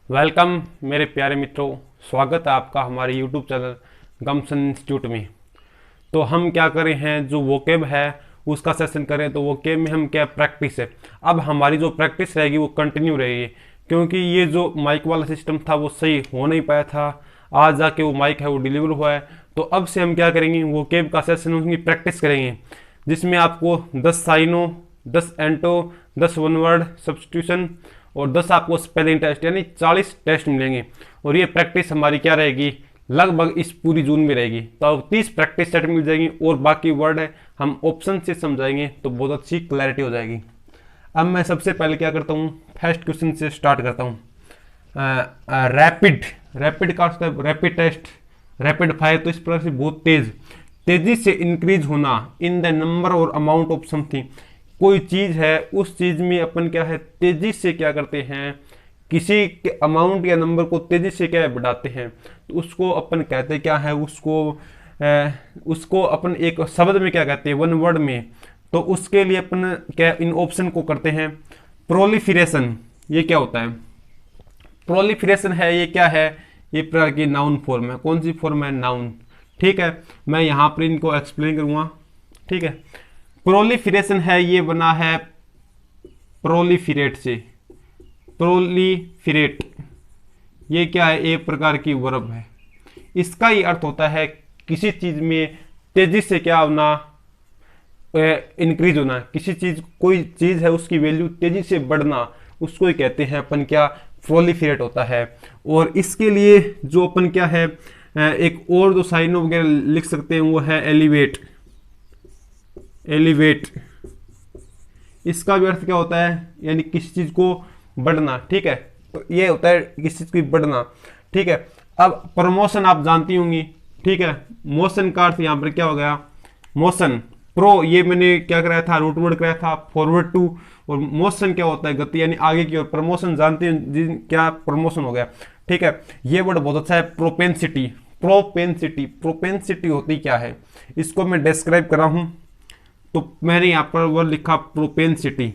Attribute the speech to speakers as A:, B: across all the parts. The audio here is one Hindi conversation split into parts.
A: वेलकम मेरे प्यारे मित्रों, स्वागत है आपका हमारे यूट्यूब चैनल गमसन इंस्टीट्यूट में। तो हम क्या कर रहे हैं, जो वोकेब है उसका सेशन करें। तो वोकेब में हम क्या प्रैक्टिस है, अब हमारी जो प्रैक्टिस रहेगी वो कंटिन्यू रहेगी, क्योंकि ये जो माइक वाला सिस्टम था वो सही हो नहीं पाया था। आज जाके वो माइक है वो डिलीवर हुआ है। तो अब से हम क्या करेंगे, वोकेब का सेशन उसकी प्रैक्टिस करेंगे, जिसमें आपको 10 साइनो, 10 एंटो, 10 वन वर्ड सब्सटीट्यूशन और 10 आपको स्पेलिंग टेस्ट यानी 40 टेस्ट मिलेंगे। और ये प्रैक्टिस हमारी क्या रहेगी, लगभग इस पूरी जून में रहेगी। तो अब 30 प्रैक्टिस सेट मिल जाएंगी और बाकी वर्ड है हम ऑप्शन से समझाएंगे तो बहुत अच्छी क्लैरिटी हो जाएगी। अब मैं सबसे पहले क्या करता हूँ, फर्स्ट क्वेश्चन से स्टार्ट करता हूँ। रैपिड, रैपिड का रैपिड टेस्ट, रैपिड फायर, तो इस प्रकार से बहुत तेजी से इंक्रीज होना इन द नंबर और अमाउंट ऑफ समथिंग। कोई चीज है, उस चीज में अपन क्या है तेजी से क्या करते हैं, किसी के अमाउंट या नंबर को तेजी से क्या है बढ़ाते हैं, तो उसको अपन कहते क्या है, उसको अपन एक शब्द में क्या कहते हैं, वन वर्ड में। तो उसके लिए अपन क्या इन ऑप्शन को करते हैं प्रोलिफरेशन। ये क्या होता है, प्रोलिफरेशन है, ये क्या है, ये प्रकार की नाउन फॉर्म है। कौन सी फॉर्म है, नाउन। ठीक है, मैं यहाँ पर इनको एक्सप्लेन करूँगा। ठीक है, प्रोलिफरेशन है, ये बना है प्रोलिफरेट से, प्रोलिफरेट, ये क्या है, एक प्रकार की वर्ब है। इसका ही अर्थ होता है किसी चीज में तेजी से क्या होना, इंक्रीज होना। किसी चीज, कोई चीज है उसकी वैल्यू तेजी से बढ़ना, उसको ही कहते हैं अपन क्या, प्रोलिफरेट होता है। और इसके लिए जो अपन क्या है, एक और जो साइनों वगैरह लिख सकते हैं वो है एलिवेट, एलिवेट। इसका भी अर्थ क्या होता है, यानी किसी चीज को बढ़ना। ठीक है, तो ये होता है किसी चीज की बढ़ना। ठीक है, अब प्रमोशन आप जानती होंगी। ठीक है, मोशन का अर्थ यहां पर क्या हो गया, मोशन। प्रो ये मैंने क्या कराया था, रूट वर्ड कराया था, फॉरवर्ड टू। और मोशन क्या होता है, गति यानी आगे की ओर। प्रमोशन जानते हैं क्या, प्रमोशन हो गया। ठीक है, ये वर्ड बहुत अच्छा है, प्रोपेंसिटी। प्रोपेंसिटी, प्रोपेंसिटी होती क्या है, इसको मैं डिस्क्राइब कर रहा हूं। तो मैंने यहां पर वर्ड लिखा प्रोपेंसिटी,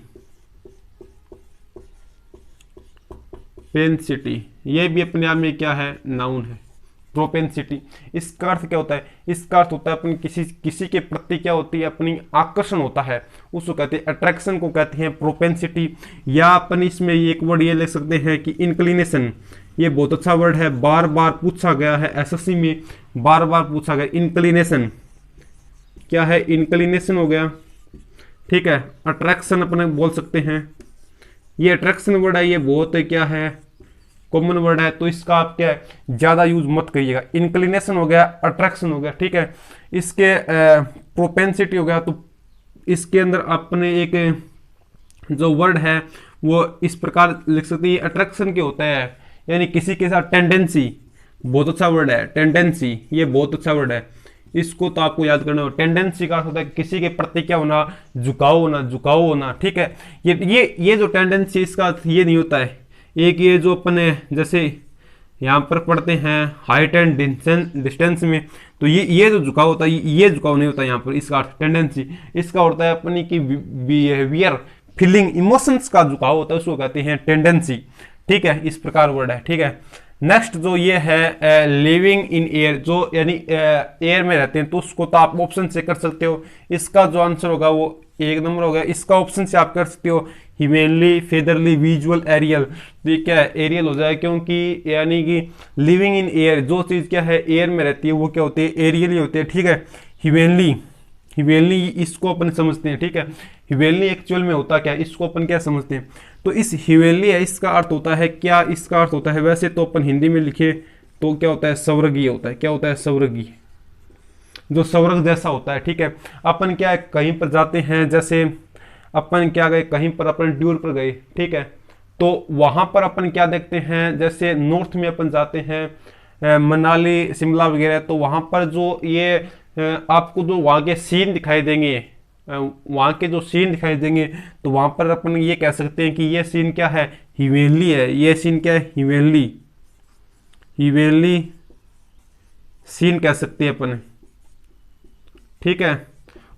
A: पेंसिटी। ये भी अपने आप में क्या है, नाउन है, प्रोपेंसिटी। इसका अर्थ क्या होता है, इसका अर्थ होता है अपनी किसी के प्रति क्या होती है, अपनी आकर्षण होता है, उसको कहते हैं अट्रैक्शन को कहते हैं प्रोपेंसिटी। या अपन इसमें एक वर्ड ये लिख सकते हैं कि इंक्लिनेशन। ये बहुत अच्छा वर्ड है, बार बार पूछा गया है एसएससी में, बार बार पूछा गया। इंक्लिनेशन क्या है, इंक्लिनेशन हो गया। ठीक है, अट्रैक्शन अपन बोल सकते हैं। ये अट्रैक्शन वर्ड है, ये बहुत क्या है, कॉमन वर्ड है, तो इसका आप क्या है ज्यादा यूज मत करिएगा। इंक्लिनेशन हो गया, अट्रैक्शन हो गया। ठीक है, इसके प्रोपेंसिटी हो गया। तो इसके अंदर अपने एक जो वर्ड है वो इस प्रकार लिख सकते हैं, अट्रैक्शन के होता है, यानी किसी के साथ टेंडेंसी। बहुत अच्छा वर्ड है टेंडेंसी, ये बहुत अच्छा वर्ड है, इसको तो आपको याद करना होगा। टेंडेंसी का होता है किसी के प्रति क्या होना, झुकाव होना, झुकाव होना। ठीक है, ये जो टेंडेंसी, इसका अर्थ ये नहीं होता है। एक ये जो अपने जैसे यहाँ पर पढ़ते हैं हाइट एंड डिस्टेंस में, तो ये जो झुकाव होता है, ये झुकाव नहीं होता यहाँ पर। इसका अर्थ टेंडेंसी, इसका होता है अपनी की बिहेवियर, फीलिंग, इमोशंस का झुकाव होता है, उसको कहते हैं टेंडेंसी। ठीक है, इस प्रकार वर्ड है। ठीक है, नेक्स्ट जो ये है लिविंग इन एयर, जो यानी एयर में रहते हैं, तो उसको तो आप ऑप्शन से कर सकते हो। इसका जो आंसर होगा वो एक नंबर होगा। इसका ऑप्शन से आप कर सकते हो ह्यूमनली, फेदरली, विजुअल, एरियल। तो ये क्या है, एरियल हो जाए, क्योंकि यानी कि लिविंग इन एयर, जो चीज़ क्या है एयर में रहती है वो क्या होती है, एरियल ही होती है। ठीक है, ह्यूमनली, ह्यूमनली इसको अपन समझते हैं। ठीक है, ह्यूमनली एक्चुअल में होता क्या है, इसको अपन क्या समझते हैं। तो इस ह्यूमनली है, इसका अर्थ होता है क्या, इसका अर्थ होता है, वैसे तो अपन हिंदी में लिखे तो क्या होता है, स्वर्गीय होता है। क्या होता है, स्वर्गीय, जो स्वर्ग जैसा होता है। ठीक है, अपन क्या है कहीं पर जाते हैं, जैसे अपन क्या गए कहीं पर, अपन टूर पर गए। ठीक है, तो वहां पर अपन क्या देखते हैं, जैसे नॉर्थ में अपन जाते हैं मनाली, शिमला वगैरह, तो वहां पर जो ये आपको जो वहाँ के सीन दिखाई देंगे, वहाँ के जो सीन दिखाई देंगे, तो वहाँ पर अपन ये कह सकते हैं कि ये सीन क्या है, ह्यूमनली है। ये सीन क्या है, ह्यूमनली, ह्यूमनली सीन कह सकते हैं अपन। ठीक है,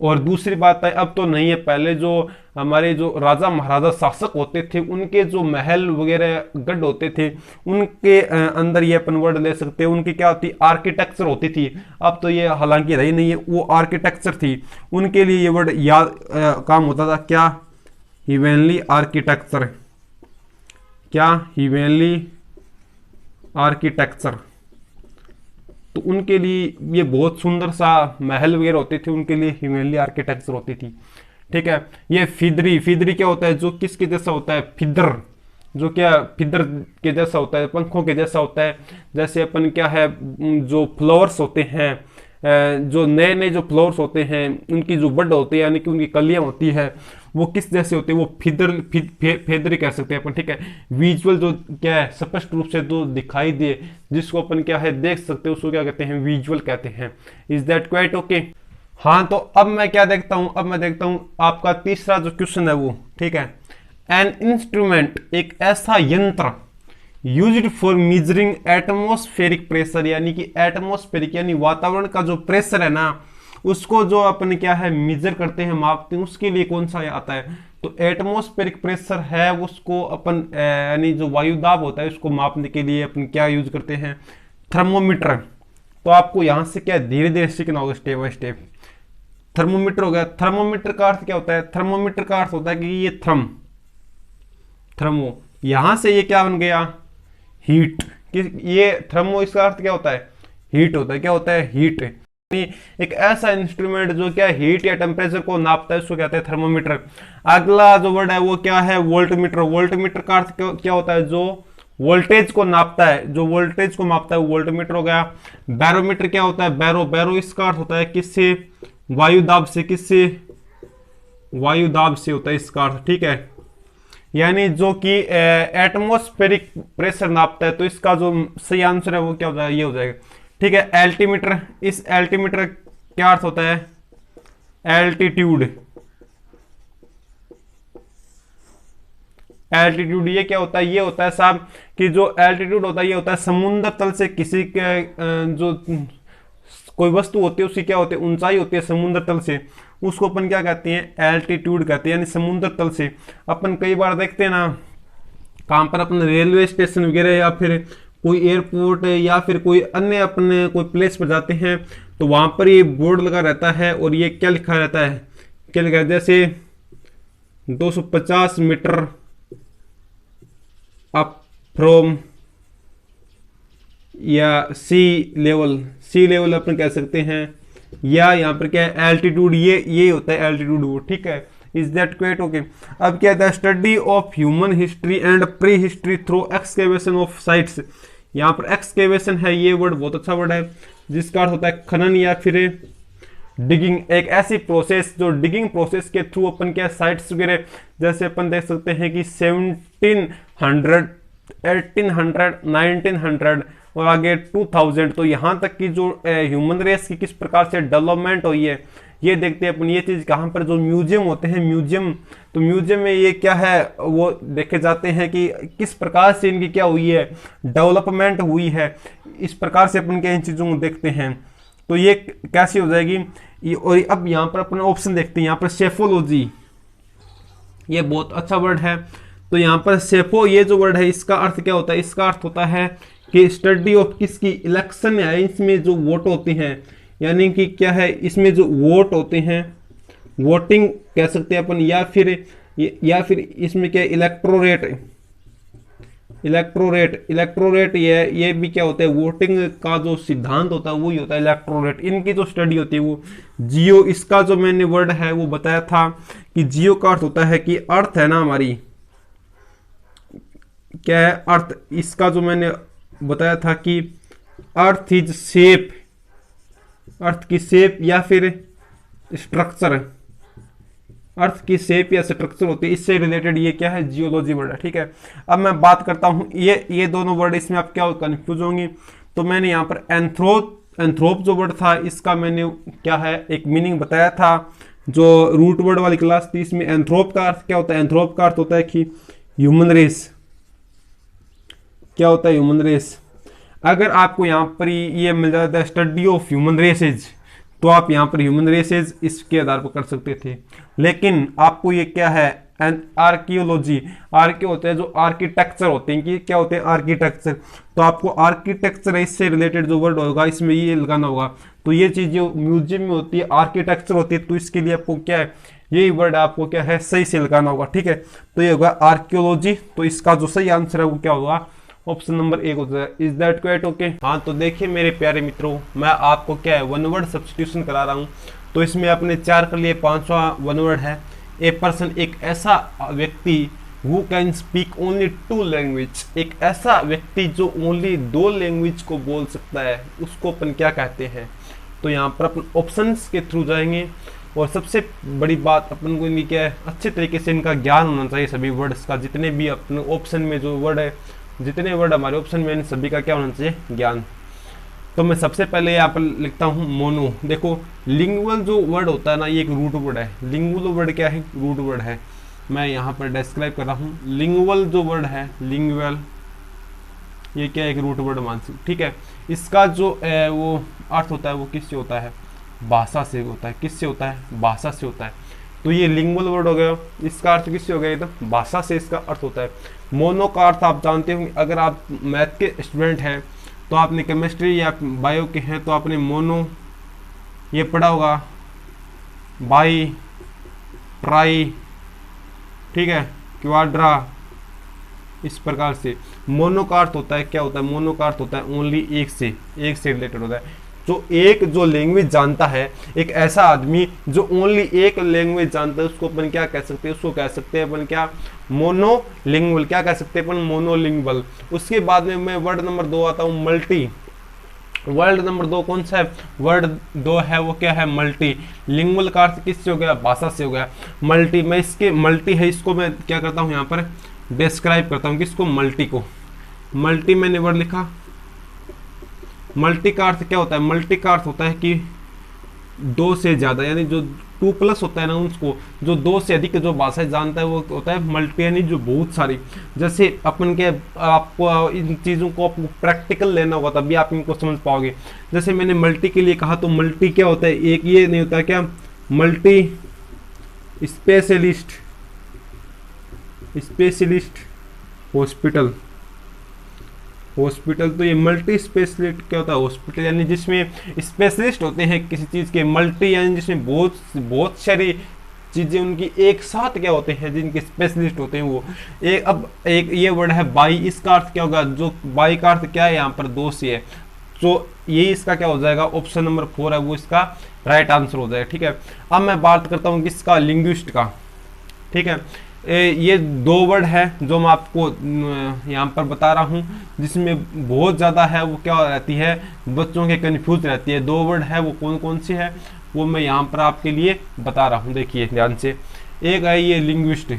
A: और दूसरी बात है, अब तो नहीं है, पहले जो हमारे जो राजा महाराजा शासक होते थे उनके जो महल वगैरह गढ़ होते थे उनके अंदर ये अपन वर्ड ले सकते हैं। उनकी क्या होती आर्किटेक्चर होती थी। अब तो ये हालांकि रही नहीं है, वो आर्किटेक्चर थी, उनके लिए ये वर्ड याद काम होता था। क्या? हिवेनली आर्किटेक्चर। क्या? हिवेनली आर्किटेक्चर। तो उनके लिए ये बहुत सुंदर सा महल वगैरह होते थे, उनके लिए हिवेनली आर्किटेक्चर होती थी। ठीक है। ये फिदरी, फिदरी क्या होता है? जो किसके जैसा होता है? फिदर, जो क्या फिदर के जैसा होता है, पंखों के जैसा होता है। जैसे अपन क्या है, जो फ्लावर्स होते हैं, जो नए नए जो फ्लावर्स होते हैं उनकी जो बड होती है यानी कि उनकी कलियां होती है वो किस जैसे होती है? वो फेदरी कह सकते हैं अपन। ठीक है। विजुअल जो क्या है, स्पष्ट रूप से जो दिखाई दे, जिसको अपन क्या है देख सकते हैं, उसको क्या कहते हैं? विजुअल कहते हैं। Is that quite okay? हाँ, तो अब मैं क्या देखता हूं, अब मैं देखता हूं आपका तीसरा जो क्वेश्चन है वो। ठीक है। एन इंस्ट्रूमेंट, एक ऐसा यंत्र, used for measuring atmospheric pressure, यानी कि एटमॉस्फेरिक यानी वातावरण का जो प्रेशर है ना, उसको जो अपन क्या है मेजर करते हैं, मापते हैं, उसके लिए कौन सा आता है? तो एटमॉस्फेरिक प्रेशर है, उसको अपन यानी जो वायुदाब होता है उसको मापने के लिए अपन क्या यूज करते हैं? थर्मोमीटर। तो आपको यहां से क्या धीरे धीरे सीखना होगा, स्टेप बाय स्टेप। थर्मोमीटर हो गया। थर्मोमीटर का अर्थ क्या होता है? थर्मोमीटर का अर्थ होता है कि ये थर्मो, यहां से ये क्या बन गया? हीट। ये थर्मो, इसका अर्थ क्या होता है? हीट होता है। क्या होता है? हीट। एक ऐसा इंस्ट्रूमेंट जो क्या हीट या टेम्परेचर को नापता है उसको कहते हैं थर्मोमीटर। अगला जो वर्ड है वो क्या है? वोल्टमीटर। वोल्टमीटर का अर्थ क्या होता है? जो वोल्टेज को नापता है, जो वोल्टेज को मापता है वो वोल्टमीटर हो गया। बैरोमीटर क्या होता है? बैरो इसका अर्थ होता है किससे? वायुदाब से। किससे? वायुदाब से होता है इसका अर्थ। ठीक है। यानी जो कि एटमॉस्फेरिक प्रेशर नापता है, तो इसका जो सही आंसर है वो क्या हो जाएगा? ये हो जाएगा। ठीक है। एल्टीमीटर, इस एल्टीमीटर क्या अर्थ होता है? एल्टीट्यूड। एल्टीट्यूड ये क्या होता है? ये होता है साहब कि जो एल्टीट्यूड होता है ये होता है समुद्र तल से किसी के जो कोई वस्तु होती है उसकी क्या होती है? ऊंचाई होती है समुद्र तल से, उसको अपन क्या कहते हैं? एल्टीट्यूड कहते हैं, यानी समुद्र तल से। अपन कई बार देखते हैं ना, कहां पर अपन रेलवे स्टेशन वगैरह या फिर कोई एयरपोर्ट या फिर कोई अन्य अपने कोई प्लेस पर जाते हैं तो वहां पर ये बोर्ड लगा रहता है और ये क्या लिखा रहता है? क्या लिखा है? जैसे 250 मीटर अप फ्रॉम या सी लेवल अपन कह सकते हैं, या यहाँ पर क्या है? एल्टीट्यूड। ये होता है एल्टीट्यूड वो। ठीक है। Is that quite okay? अब क्या था? Study of human history and prehistory through excavation of sites. यहाँ पर एक्सकेवेशन है, ये वर्ड बहुत अच्छा वर्ड है, जिसका अर्थ होता है खनन या फिर डिगिंग। एक ऐसी प्रोसेस जो डिगिंग प्रोसेस के थ्रू अपन क्या साइट्स वगैरह, जैसे अपन देख सकते हैं कि 1700, 1800, 1900 और आगे 2000, तो यहाँ तक की जो ह्यूमन रेस की किस प्रकार से डेवलपमेंट हुई है ये देखते हैं अपन। ये चीज कहाँ पर? जो म्यूजियम होते हैं, म्यूजियम, तो म्यूजियम में ये क्या है वो देखे जाते हैं कि किस प्रकार से इनकी क्या हुई है? डेवलपमेंट हुई है। इस प्रकार से अपन क्या इन चीजों को देखते हैं, तो ये कैसी हो जाएगी? और अब यहाँ पर अपन ऑप्शन देखते हैं। यहाँ पर सेफोलॉजी, ये बहुत अच्छा वर्ड है। तो यहाँ पर सेफो ये जो वर्ड है इसका अर्थ क्या होता है? इसका अर्थ होता है कि स्टडी ऑफ किसकी? इलेक्शन है, इसमें जो वोट होते हैं, यानी कि क्या है इसमें जो वोट होते हैं, वोटिंग कह सकते हैं अपन, या फिर इसमें क्या? इलेक्ट्रोरेट ये भी क्या होता है? वोटिंग का जो सिद्धांत होता है वही होता है इलेक्ट्रोरेट। इनकी जो स्टडी होती है वो जियो, इसका जो मैंने वर्ड है वो बताया था कि जियो का अर्थ होता है कि अर्थ है ना हमारी, क्या है? अर्थ। इसका जो मैंने बताया था कि अर्थ इज शेप, अर्थ की शेप या फिर स्ट्रक्चर, अर्थ की शेप या स्ट्रक्चर होती है, इससे रिलेटेड ये क्या है? जियोलॉजी वर्ड है। ठीक है। अब मैं बात करता हूं ये दोनों वर्ड, इसमें आप क्या कंफ्यूज होंगे। तो मैंने यहाँ पर एंथ्रोप जो वर्ड था इसका मैंने क्या है एक मीनिंग बताया था, जो रूट वर्ड वाली क्लास थी। इसमें एंथ्रोप का अर्थ क्या होता है? एंथ्रोप का अर्थ होता है कि ह्यूमन रेस। क्या होता है? Human race. अगर आपको यहाँ पर ये मिल जाता है स्टडी ऑफ ह्यूमन रेसेज, तो आप यहाँ पर ह्यूमन रेसेज इसके आधार पर कर सकते थे। लेकिन आपको ये क्या है, एंड आर्कियोलॉजी, आर्कियो होते हैं जो आर्किटेक्चर होते हैं, कि क्या होते हैं आर्किटेक्चर, तो आपको आर्किटेक्चर इससे रिलेटेड जो वर्ड होगा इसमें ये लगाना होगा। तो ये चीज जो म्यूजियम में होती है आर्किटेक्चर होती है, तो इसके लिए आपको क्या है, यही वर्ड आपको क्या है सही से लगाना होगा, ठीक है। तो ये होगा आर्कियोलॉजी। तो इसका जो सही आंसर है वो क्या होगा, ऑप्शन नंबर 1 होता है। Is that quite okay. हाँ तो देखिए मेरे प्यारे मित्रों, मैं आपको क्या है वन वर्ड सब्स्टिट्यूशन करा रहा हूँ। तो इसमें अपने 4 कर लिए, 5वां वन वर्ड है ए पर्सन, एक ऐसा व्यक्ति who can speak only 2 language, एक ऐसा व्यक्ति जो ओनली 2 लैंग्वेज को बोल सकता है, उसको अपन क्या कहते हैं। तो यहाँ पर अपन ऑप्शंस के थ्रू जाएंगे, और सबसे बड़ी बात अपन को इनकी क्या है, अच्छे तरीके से इनका ज्ञान होना चाहिए सभी वर्ड्स का, जितने भी अपने ऑप्शन में जो वर्ड है, जितने वर्ड हमारे ऑप्शन में इन सभी का क्या होना चाहिए, ज्ञान। तो मैं सबसे पहले यहाँ पर लिखता हूँ मोनो। देखो लिंगुअल जो वर्ड होता है ना, ये एक रूट वर्ड है। लिंगुअल वर्ड क्या है, रूट वर्ड है। मैं यहाँ पर डिस्क्राइब कर रहा हूँ लिंगुअल जो वर्ड है, लिंगुअल ये क्या है, एक रूट वर्ड मानसिक, ठीक है। इसका जो वो अर्थ होता है वो किससे होता है, भाषा से होता है। किससे होता है, भाषा से होता है। तो ये लिंगुअल वर्ड हो गया, इसका अर्थ किससे हो गया, एकदम भाषा से इसका अर्थ होता है। मोनो का अर्थ आप जानते होंगे, अगर आप मैथ के स्टूडेंट हैं तो आपने केमिस्ट्री या बायो के हैं तो आपने मोनो ये पढ़ा होगा, बाई, ट्राई, ठीक है, क्वाड्रा, इस प्रकार से। मोनो का अर्थ होता है क्या होता है, मोनो का अर्थ होता है ओनली, एक से रिलेटेड होता है। जो लैंग्वेज जानता है, एक ऐसा आदमी जो ओनली एक लैंग्वेज जानता है, उसको अपन क्या कह सकते हैं, उसको कह सकते हैं अपन क्या, मोनोलिंगुअल। क्या कह सकते हैं अपन, मोनोलिंगुअल। उसके बाद में मैं वर्ड नंबर 2 आता हूँ, मल्टी। वर्ड नंबर 2 कौन सा है, वर्ड 2 है वो क्या है, मल्टी। लिंगुअल का अर्थ किससे हो गया, भाषा से हो गया। मल्टी, मैं इसके मल्टी है इसको मैं क्या करता हूँ यहाँ पर डिस्क्राइब करता हूँ, किसको, मल्टी को। मल्टी मैंने वर्ड लिखा। मल्टी का अर्थ क्या होता है, मल्टी का अर्थ होता है कि 2 से ज्यादा, यानी जो 2+ होता है ना, उसको जो 2 से अधिक जो भाषाएं जानता है वो होता है मल्टी, यानी जो बहुत सारी। जैसे अपन के आपको इन चीज़ों को आपको प्रैक्टिकल लेना होगा तभी आप इनको समझ पाओगे। जैसे मैंने मल्टी के लिए कहा, तो मल्टी क्या होता है, एक ये नहीं होता क्या, मल्टी स्पेशलिस्ट, हॉस्पिटल। तो ये मल्टी स्पेशलिस्ट क्या होता है, हॉस्पिटल, यानी जिसमें स्पेशलिस्ट होते हैं किसी चीज़ के। मल्टी यानी जिसमें बहुत सारी चीज़ें उनकी एक साथ क्या होते हैं, जिनके स्पेशलिस्ट होते हैं वो। एक ये वर्ड है बाई, इसका अर्थ क्या होगा, जो बाई का अर्थ क्या है यहाँ पर 2 से है, तो ये इसका क्या हो जाएगा, ऑप्शन नंबर 4 है वो इसका राइट आंसर हो जाएगा, ठीक है। अब मैं बात करता हूँ किसका, लिंग्विस्ट का, ठीक है। ये 2 वर्ड है जो मैं आपको यहाँ पर बता रहा हूँ, जिसमें बहुत ज़्यादा है वो क्या रहती है, बच्चों के कंफ्यूज रहती है। 2 वर्ड है वो कौन कौन सी है, वो मैं यहाँ पर आपके लिए बता रहा हूँ, देखिए ध्यान से। एक है ये लिंग्विस्ट,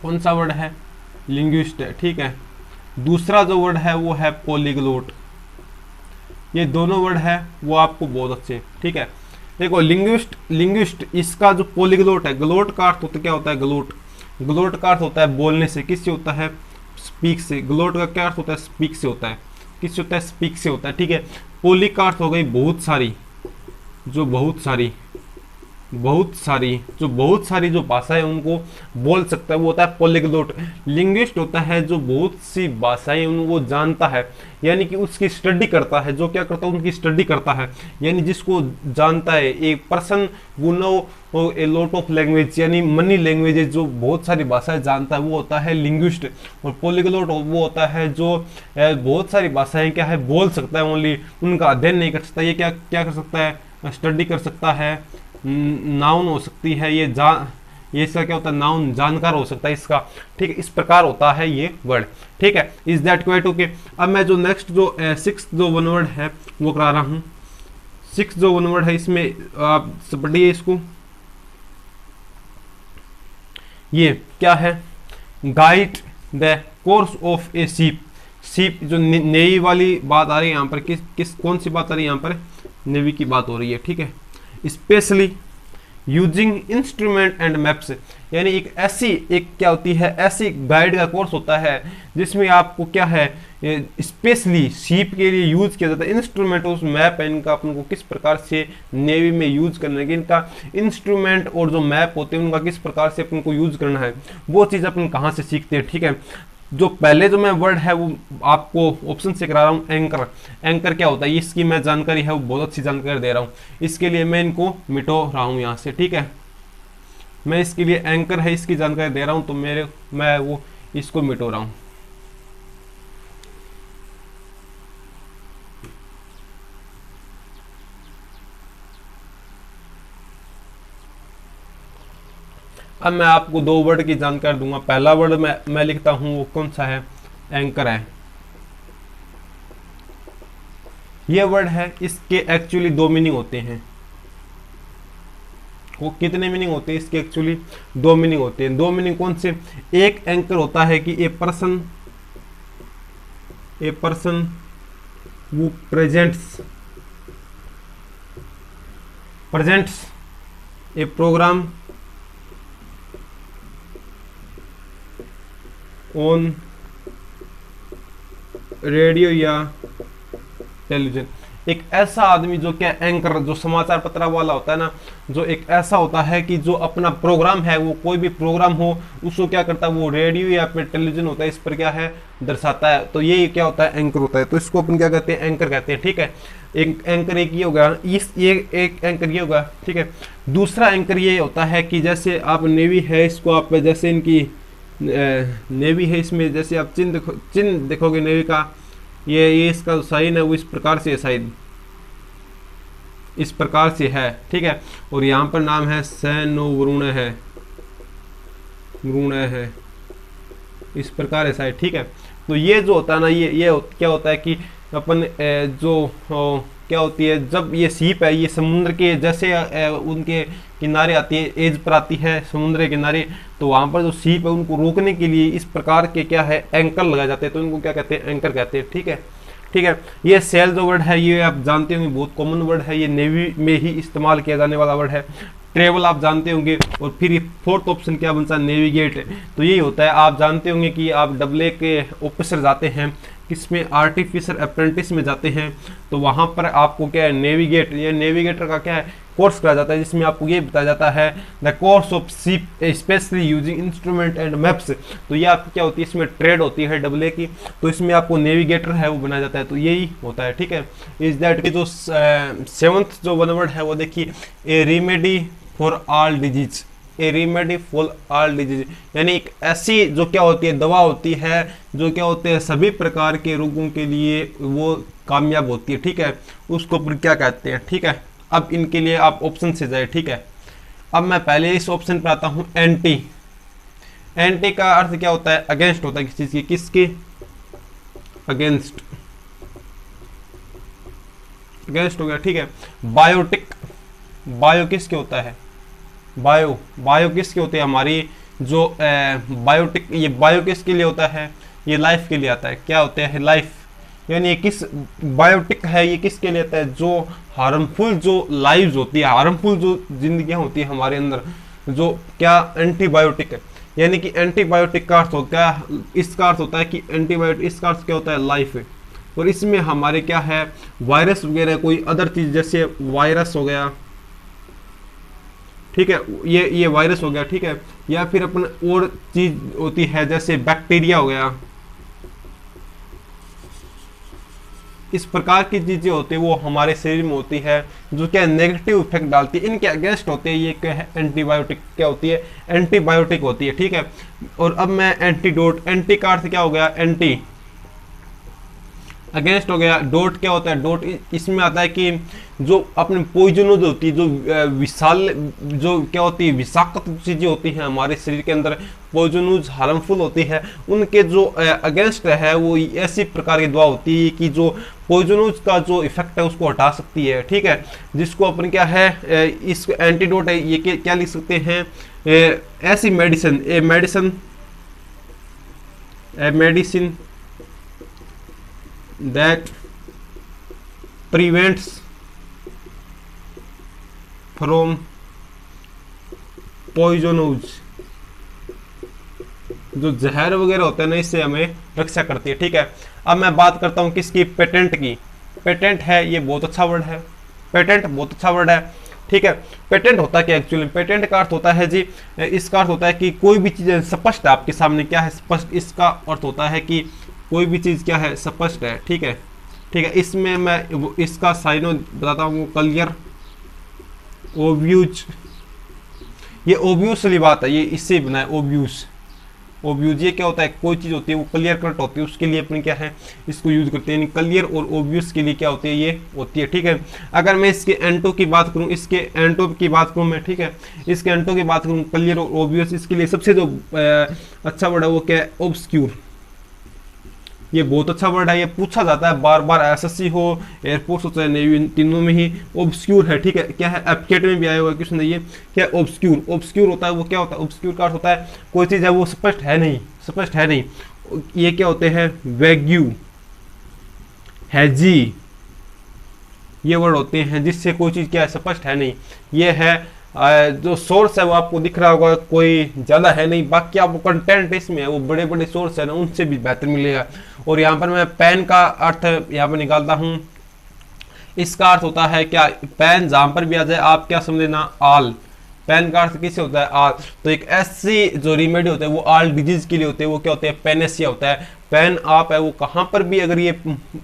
A: कौन सा वर्ड है, लिंग्विस्ट है, ठीक है। दूसरा जो वर्ड है वो है पॉलीग्लोट। ये दोनों वर्ड है वो आपको बहुत अच्छे, ठीक है। देखो लिंग्विस्ट इसका जो पॉलीग्लोट है, ग्लोट का अर्थ होता क्या होता है, ग्लोट का अर्थ होता है बोलने से। किससे होता है, स्पीक से। ग्लोट का क्या अर्थ होता है, स्पीक से होता है। किससे होता है, स्पीक से होता है, ठीक है। पोली का अर्थ हो गई बहुत सारी, जो बहुत सारी जो भाषाएं उनको बोल सकता है वो होता है पॉलीग्लोट। लिंग्विस्ट होता है जो बहुत सी भाषाएं उनको जानता है, यानी कि उसकी स्टडी करता है। जो क्या करता है, उनकी स्टडी करता है, यानी जिसको जानता है। एक पर्सन वो know a lot of language, यानी मनी लैंग्वेजेस, जो बहुत सारी भाषाएं जानता है वो होता है लिंग्विस्ट। और पॉलीग्लोट वो होता है जो बहुत सारी भाषाएं क्या है बोल सकता है, ओनली उनका अध्ययन नहीं कर सकता। ये क्या कर सकता है, स्टडी कर सकता है। नाउन हो सकती है ये इसका क्या होता है, नाउन, जानकार हो सकता है इसका, ठीक है। इस प्रकार होता है ये वर्ड, ठीक है। Is that quite okay. अब मैं जो नेक्स्ट जो 6th जो वन वर्ड है वो करा रहा हूँ। 6th जो वन वर्ड है इसमें आप पढ़िए इसको, ये क्या है, guide the course of a sheep. जो नेवी वाली बात आ रही है यहाँ पर, कौन सी बात आ रही है यहाँ पर, नेवी की बात हो रही है, ठीक है। Specially using instrument and maps, यानी एक ऐसी एक क्या होती है, ऐसी गाइड का कोर्स होता है जिसमें आपको क्या है स्पेशली शिप के लिए यूज किया जाता है। इंस्ट्रूमेंट उस मैप है इनका अपन को किस प्रकार से नेवी में यूज करना है, कि इनका इंस्ट्रूमेंट और जो मैप होते हैं उनका किस प्रकार से अपन को यूज करना है, वो चीज़ अपन कहाँ से सीखते हैं। ठीक है, जो पहले जो मैं वर्ड है वो आपको ऑप्शन से करा रहा हूँ, एंकर। एंकर क्या होता है, इसकी मैं जानकारी है वो बहुत अच्छी जानकारी दे रहा हूँ, इसके लिए मैं इनको मिटो रहा हूँ यहाँ से। ठीक है, मैं इसके लिए एंकर है इसकी जानकारी दे रहा हूँ, तो मैं वो इसको मिटो रहा हूँ। अब मैं आपको दो वर्ड की जानकारी दूंगा। पहला वर्ड मैं लिखता हूं वो कौन सा है, एंकर है। ये वर्ड है, इसके एक्चुअली दो मीनिंग होते हैं। वो कितने मीनिंग होते हैं इसके, एक्चुअली दो मीनिंग होते हैं। दो मीनिंग कौन से, एक एंकर होता है कि ए पर्सन वो presents a programme on radio या टेलीविजन। एक ऐसा आदमी जो क्या एंकर, जो समाचार पत्र वाला होता है ना, जो एक ऐसा होता है कि जो अपना प्रोग्राम है, वो कोई भी प्रोग्राम हो उसको क्या करता है, वो रेडियो या फिर टेलीविजन होता है, इस पर क्या है दर्शाता है। तो ये क्या होता है, एंकर होता है। तो इसको अपन क्या कहते हैं, एंकर कहते हैं। ठीक है, एक एंकर एक ये होगा, ये एक एंकर ये होगा। ठीक है, दूसरा एंकर ये होता है कि जैसे आप नेवी है, इसको आप जैसे इनकी नेवी है, इसमें जैसे आप चिन्ह देखोगे नेवी का, ये इसका साइन है वो इस प्रकार से, शायद इस प्रकार से है। ठीक है, और यहाँ पर नाम है सैनो वरुण है, इस प्रकार है शायद। ठीक है, तो ये जो होता है ना, ये क्या होता है कि अपन क्या होती है, जब ये सीप है ये समुद्र के जैसे उनके किनारे आती है, एज पर आती है समुद्र के किनारे, तो वहाँ पर जो सीप है उनको रोकने के लिए इस प्रकार के क्या है एंकर लगाए जाते हैं, तो इनको क्या कहते हैं, एंकर कहते हैं। ठीक है, ठीक है, ये सेल जो वर्ड है ये आप जानते होंगे, बहुत कॉमन वर्ड है, ये नेवी में ही इस्तेमाल किया जाने वाला वर्ड है। ट्रेवल आप जानते होंगे, और फिर ये फोर्थ ऑप्शन क्या बनता है, नेविगेट। तो यही होता है, आप जानते होंगे कि आप डबल के ऑफिसर जाते हैं, किसमें आर्टिफिशियल अप्रेंटिस में जाते हैं, तो वहाँ पर आपको क्या है नेविगेट, ये नेविगेटर का क्या है कोर्स कराया जाता है, जिसमें आपको ये बताया जाता है the course of ship specially using instrument and maps. तो ये आपकी क्या होती है, इसमें ट्रेड होती है डबल की, तो इसमें आपको नेविगेटर है वो बनाया जाता है। तो यही होता है। ठीक है, इज दैट जो सेवंथ जो वन वर्ड है वो देखिए, ए remedy for all disease, A remedy for all disease, यानी एक ऐसी जो क्या होती है दवा होती है, जो क्या होते हैं सभी प्रकार के रोगों के लिए वो कामयाब होती है। ठीक है, उसको क्या कहते हैं। ठीक है, अब इनके लिए आप ऑप्शन से जाए। ठीक है, अब मैं पहले इस ऑप्शन पर आता हूं, एंटी। एंटी का अर्थ क्या होता है, अगेंस्ट होता है किसी चीज की, किसके अगेंस्ट, अगेंस्ट हो गया। ठीक है, बायोटिक, बायो किसके होता है, बायो किसके होते हैं, हमारी जो बायोटिक, ये बायो किसके लिए होता है, ये लाइफ के लिए आता है। क्या होता है, लाइफ, यानी किस बायोटिक है ये किसके लिए आता है, जो हार्मफुल जो लाइव्स होती है, हार्मफुल जो जिंदगियां होती है हमारे अंदर, जो क्या एंटीबायोटिक है, यानी कि एंटीबायोटिक का अर्थ होता है, इसका अर्थ होता है कि एंटीबायोटिक, इसका अर्थ क्या होता है, लाइफ है। और इसमें हमारे क्या है, वायरस वगैरह कोई अदर चीज, जैसे वायरस हो गया, ठीक है, ये वायरस हो गया। ठीक है, या फिर अपन और चीज होती है जैसे बैक्टीरिया हो गया, इस प्रकार की चीजें होती है वो हमारे शरीर में होती है, जो क्या नेगेटिव इफेक्ट डालती है, इनके अगेंस्ट होते हैं। ये क्या है, एंटीबायोटिक क्या होती है, एंटीबायोटिक होती है। ठीक है, और अब मैं एंटीडोट, एंटी का अर्थ क्या हो गया, एंटी, अगेंस्ट हो गया। डोट क्या होता है, डोट इसमें आता है कि जो अपने पॉइजनस होती है, जो विशाल, जो क्या होती है विषाक्त चीजें होती हैं हमारे शरीर के अंदर, पॉइजनस हार्मफुल होती है, उनके जो अगेंस्ट है वो ऐसी प्रकार की दवा होती है कि जो पॉइजनस का जो इफेक्ट है उसको हटा सकती है। ठीक है, जिसको अपन क्या है, इस एंटीडोट है, ये क्या लिख सकते हैं, ऐसी medicine, a medicine that prevents from poisonous जो जहर वगैरह होता है ना, इससे हमें रक्षा करती है। ठीक है, अब मैं बात करता हूँ किसकी, पेटेंट की। पेटेंट है, ये बहुत अच्छा वर्ड है, पेटेंट बहुत अच्छा वर्ड है। ठीक है, पेटेंट होता है क्या एक्चुअली, पेटेंट का अर्थ होता है जी, इसका अर्थ होता है कि कोई भी चीज़ स्पष्ट है आपके सामने, क्या है, स्पष्ट। इसका अर्थ होता है कि कोई भी चीज़ क्या है, स्पष्ट है। ठीक है, ठीक है, इसमें मैं इसका साइनो बताता हूँ, क्लियर, ओब्यूज, ये ओब्यूसली बात है, ये इससे बना है, ओब्यूस, ओब्यूज। ये क्या होता है, कोई चीज़ होती है वो क्लियर कट होती है, उसके लिए अपन क्या है, इसको यूज करते हैं। यानी क्लियर और ओब्वियस के लिए क्या होती है, ये होती है। ठीक है, अगर मैं इसके एंटो की बात करूं, इसके एंटो की बात करूं मैं, ठीक है, इसके एंटो की बात करूं, क्लियर और ओब्वियस, इसके लिए सबसे जो अच्छा वर्ड है वो क्या है, ऑब्सक्यूर। ये बहुत अच्छा वर्ड है, ये पूछा जाता है बार बार, एसएससी हो, एयरफोर्स हो, चाहे नेवी, इन तीनों में ही ऑब्सक्यूर है। ठीक है, क्या है, एप्केट में भी आया हुआ क्वेश्चन है ये, क्या है, ऑब्सक्यूर। ऑब्सक्यूर होता है वो क्या होता है, ऑब्सक्यूर का अर्थ होता है कोई चीज़ है वो स्पष्ट है नहीं, स्पष्ट है नहीं। ये क्या होते हैं, वैग्यू, हैजी, ये वर्ड होते हैं जिससे कोई चीज़ क्या है, स्पष्ट है नहीं। ये है जो सोर्स है वो आपको दिख रहा होगा, कोई ज़्यादा है नहीं, बाकी आपको कंटेंट इसमें है वो बड़े बड़े सोर्स है ना, उनसे भी बेहतर मिलेगा। और यहाँ पर मैं पेन का अर्थ यहाँ पर निकालता हूँ, इसका अर्थ होता है क्या, पेन जहाँ पर भी आ जाए आप क्या समझ लेना, आल। पेन का अर्थ किससे होता है, आल। तो एक ऐसी जो रेमेडी होता है वो आल डिजीज के लिए होते हैं, वो क्या होते हैं, पेनेसिया होता है। पेन आप है वो कहाँ पर भी अगर ये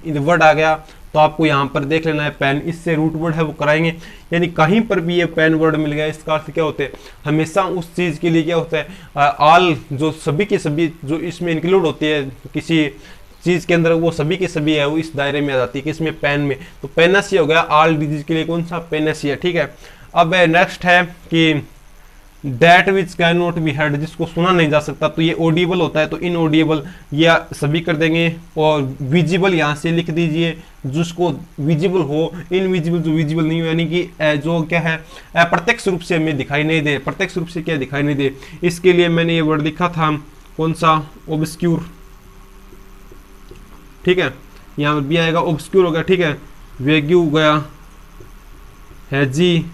A: वर्ड आ गया तो आपको यहाँ पर देख लेना है, पेन, इससे रूट वर्ड है वो कराएंगे। यानी कहीं पर भी ये पेन वर्ड मिल गया, इसका अर्थ क्या होते हैं, हमेशा उस चीज़ के लिए क्या होता है, आल, जो सभी की सभी जो इसमें इंक्लूड होती है किसी चीज़ के अंदर, वो सभी के सभी है वो इस दायरे में आ जाती है, किसमें, पेन में। तो पेनेसिया हो गया, आल डिजीज के लिए कौन सा, पेनेसिया। ठीक है, अब नेक्स्ट है कि that which can not be heard, जिसको सुना नहीं जा सकता, तो ये ऑडिबल होता है, तो इनऑडिबल ये सभी कर देंगे। और विजिबल यहाँ से लिख दीजिए, जिसको विजिबल हो, इनविजिबल जो विजिबल नहीं हो, यानी कि जो क्या है, प्रत्यक्ष रूप से हमें दिखाई नहीं दे, प्रत्यक्ष रूप से क्या दिखाई नहीं दे। इसके लिए मैंने ये वर्ड लिखा था, कौन सा, ऑब्सक्यूर। ठीक है, यहाँ पर भी आएगा, ऑब्सक्यूर हो गया। ठीक है, वेग्यू हो गया, हैजी,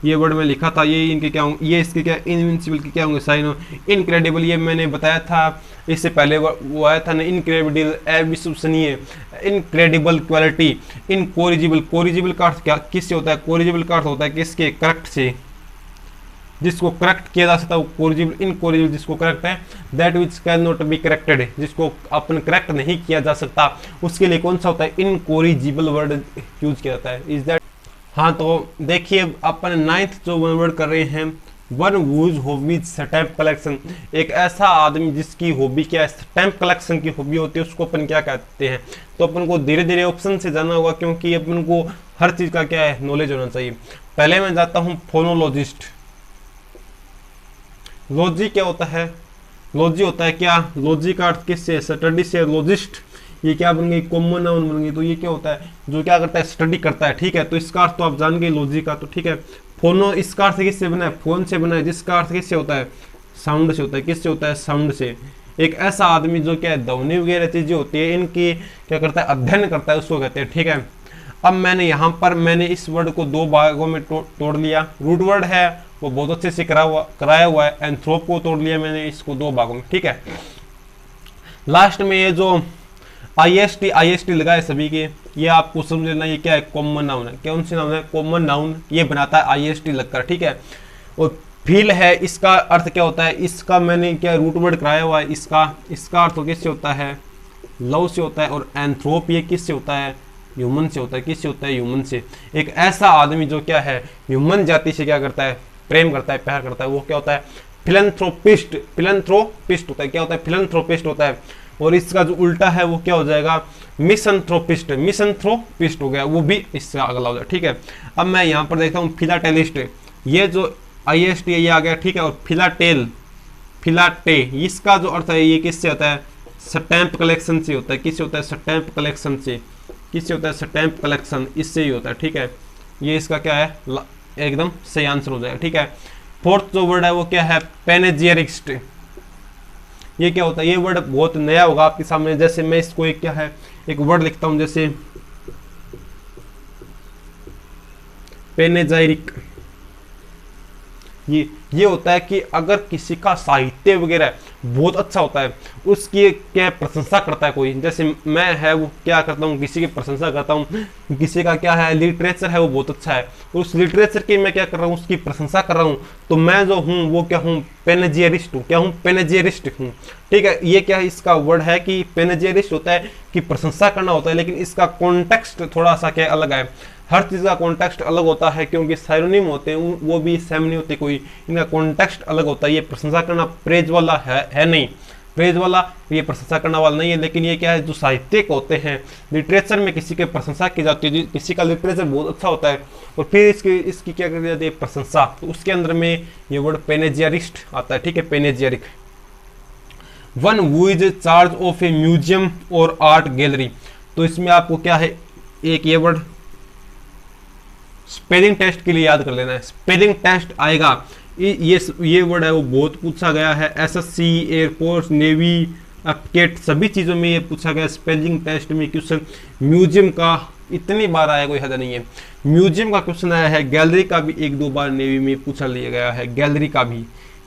A: ये वर्ड में लिखा था, ये इनके क्या होंगे, ये इसके क्या, इनविंसिबल के क्या होंगे, साइन। इनक्रेडिबल, ये मैंने बताया था इससे पहले, वो आया था ना, इनक्रेडिबल, अविश्वसनीय, इनक्रेडिबल क्वालिटी। इनकोरिजिबल, कोरिजिबल का अर्थ क्या, किससे होता है, कोरिजिबल का अर्थ होता है किसके, करेक्ट से, जिसको करेक्ट किया जा सकता है वो कोरिजिबल। इनकोरिजिबल जिसको करेक्ट है, that which can not be corrected, जिसको अपन करेक्ट नहीं किया जा सकता, उसके लिए कौन सा होता है, इनकोरिजिबल वर्ड यूज किया जाता है। इज दैट, हाँ, तो देखिए अपन 9th जो वर्ड कर रहे हैं, one whose hobbies stamp collection. एक ऐसा आदमी जिसकी हॉबी क्या है, स्टैम्प कलेक्शन की हॉबी होती है, उसको अपन क्या कहते हैं। तो अपन को धीरे धीरे ऑप्शन से जाना होगा, क्योंकि अपन को हर चीज़ का क्या है, नॉलेज होना चाहिए। पहले मैं जाता हूँ फोनोलॉजिस्ट। लॉजी क्या होता है, लॉजी होता है क्या, लॉजी का अर्थ किससे, स्टडी से, लॉजिस्ट ये क्या बन गई, कॉमन नाउन बन गई। तो ये क्या होता है, जो क्या करता है, स्टडी करता है। ठीक है, तो इसका अर्थ तो आप जान गए लॉजी का। तो ठीक है, फोनो इसका अर्थ किससे बना है, फोन से बना है, जिसका अर्थ किससे होता है, साउंड से होता है। किससे होता है, साउंड से। एक ऐसा आदमी जो क्या है, ध्वनि वगैरह चीजें होती है इनकी क्या करता है, अध्ययन करता है, उसको कहते हैं। ठीक है, अब मैंने यहाँ पर मैंने इस वर्ड को दो भागों में तोड़ लिया। रूट वर्ड है वो बहुत अच्छे से कराया हुआ है। एंथ्रोप को तोड़ लिया मैंने इसको दो भागों में। ठीक है, लास्ट में ये जो IST लगाए सभी के, ये आपको समझ लेना, ये क्या है, कॉमन नाउन है। कौन सी नाउन है, कॉमन नाउन, ये बनाता है IST लगकर। ठीक है, और फील है, इसका अर्थ क्या होता है, इसका मैंने क्या रूट वर्ड कराया हुआ है, इसका अर्थ किससे होता है, लव से होता है। और एंथ्रोप ये किससे होता है, ह्यूमन से होता है। किससे होता है, ह्यूमन से। एक ऐसा आदमी जो क्या है, ह्यूमन जाति से क्या करता है, प्रेम करता है, प्यार करता है, वो क्या होता है, फिलैंथ्रोपिस्ट। फिलैंथ्रोपिस्ट होता है, क्या होता है, फिलैंथ्रोपिस्ट होता है। और इसका जो उल्टा है वो क्या हो जाएगा, मिसंथ्रोपिस्ट। मिसंथ्रोपिस्ट हो गया, वो भी इससे अगला हो जाएगा। ठीक है, अब मैं यहाँ पर देखता हूँ फिलाटेलिस्ट। ये जो IST ये आ गया। ठीक है, और फिलाटे इसका जो अर्थ है, ये किससे होता है, स्टैम्प कलेक्शन से होता है। किससे होता है, स्टैम्प कलेक्शन से। किससे होता है, स्टैम्प कलेक्शन, इससे ही होता है। ठीक है, ये इसका क्या है, एकदम सही आंसर हो जाएगा। ठीक है, फोर्थ जो वर्ड है वो क्या है, पैनेजियरिस्ट। ये क्या होता है, ये वर्ड बहुत नया होगा आपके सामने। जैसे मैं इसको एक क्या है, एक वर्ड लिखता हूं, जैसे पेनेजाइरिक। ये होता है कि अगर किसी का साहित्य वगैरह बहुत अच्छा होता है, उसकी क्या प्रशंसा करता है कोई, जैसे मैं है वो क्या करता हूँ, किसी की प्रशंसा करता हूँ, किसी का क्या है लिटरेचर है वो बहुत अच्छा है, उस लिटरेचर की मैं क्या कर रहा हूँ, उसकी प्रशंसा कर रहा हूँ, तो मैं जो हूँ वो क्या हूँ, पेनेजियरिस्ट हूँ। क्या हूँ, पेनेजियरिस्ट हूँ। ठीक है, ये क्या है, इसका वर्ड है कि पेनेजियरिस्ट होता है कि प्रशंसा करना होता है, लेकिन इसका कॉन्टेक्स्ट थोड़ा सा क्या अलग है, हर चीज़ का कॉन्टेक्स्ट अलग होता है, क्योंकि साइरोनिम होते हैं वो भी सेम नहीं होते कोई, इनका कॉन्टेक्स्ट अलग होता है। ये प्रशंसा करना प्रेज वाला है नहीं, प्रेज वाला ये प्रशंसा करने वाला नहीं है, लेकिन ये क्या है, जो साहित्यिक होते हैं, लिटरेचर में किसी की प्रशंसा की जाती है, किसी का लिटरेचर बहुत अच्छा होता है और फिर इसकी क्या कर जाती है, प्रशंसा, तो उसके अंदर में ये वर्ड पेनेजियरिस्ट आता है। ठीक है, panegyric. One who is charge of a museum और आर्ट गैलरी, तो इसमें आपको क्या है, एक ये वर्ड स्पेलिंग टेस्ट के लिए याद कर लेना है, स्पेलिंग टेस्ट आएगा, ये वर्ड है वो बहुत पूछा गया है, एसएससी, एयरफोर्स, नेवी, अपकेट, सभी चीज़ों में ये पूछा गया, स्पेलिंग टेस्ट में क्वेश्चन। म्यूजियम का इतनी बार आया कोई हद नहीं है, म्यूजियम का क्वेश्चन आया है, गैलरी का भी एक दो बार नेवी में पूछा लिया गया है,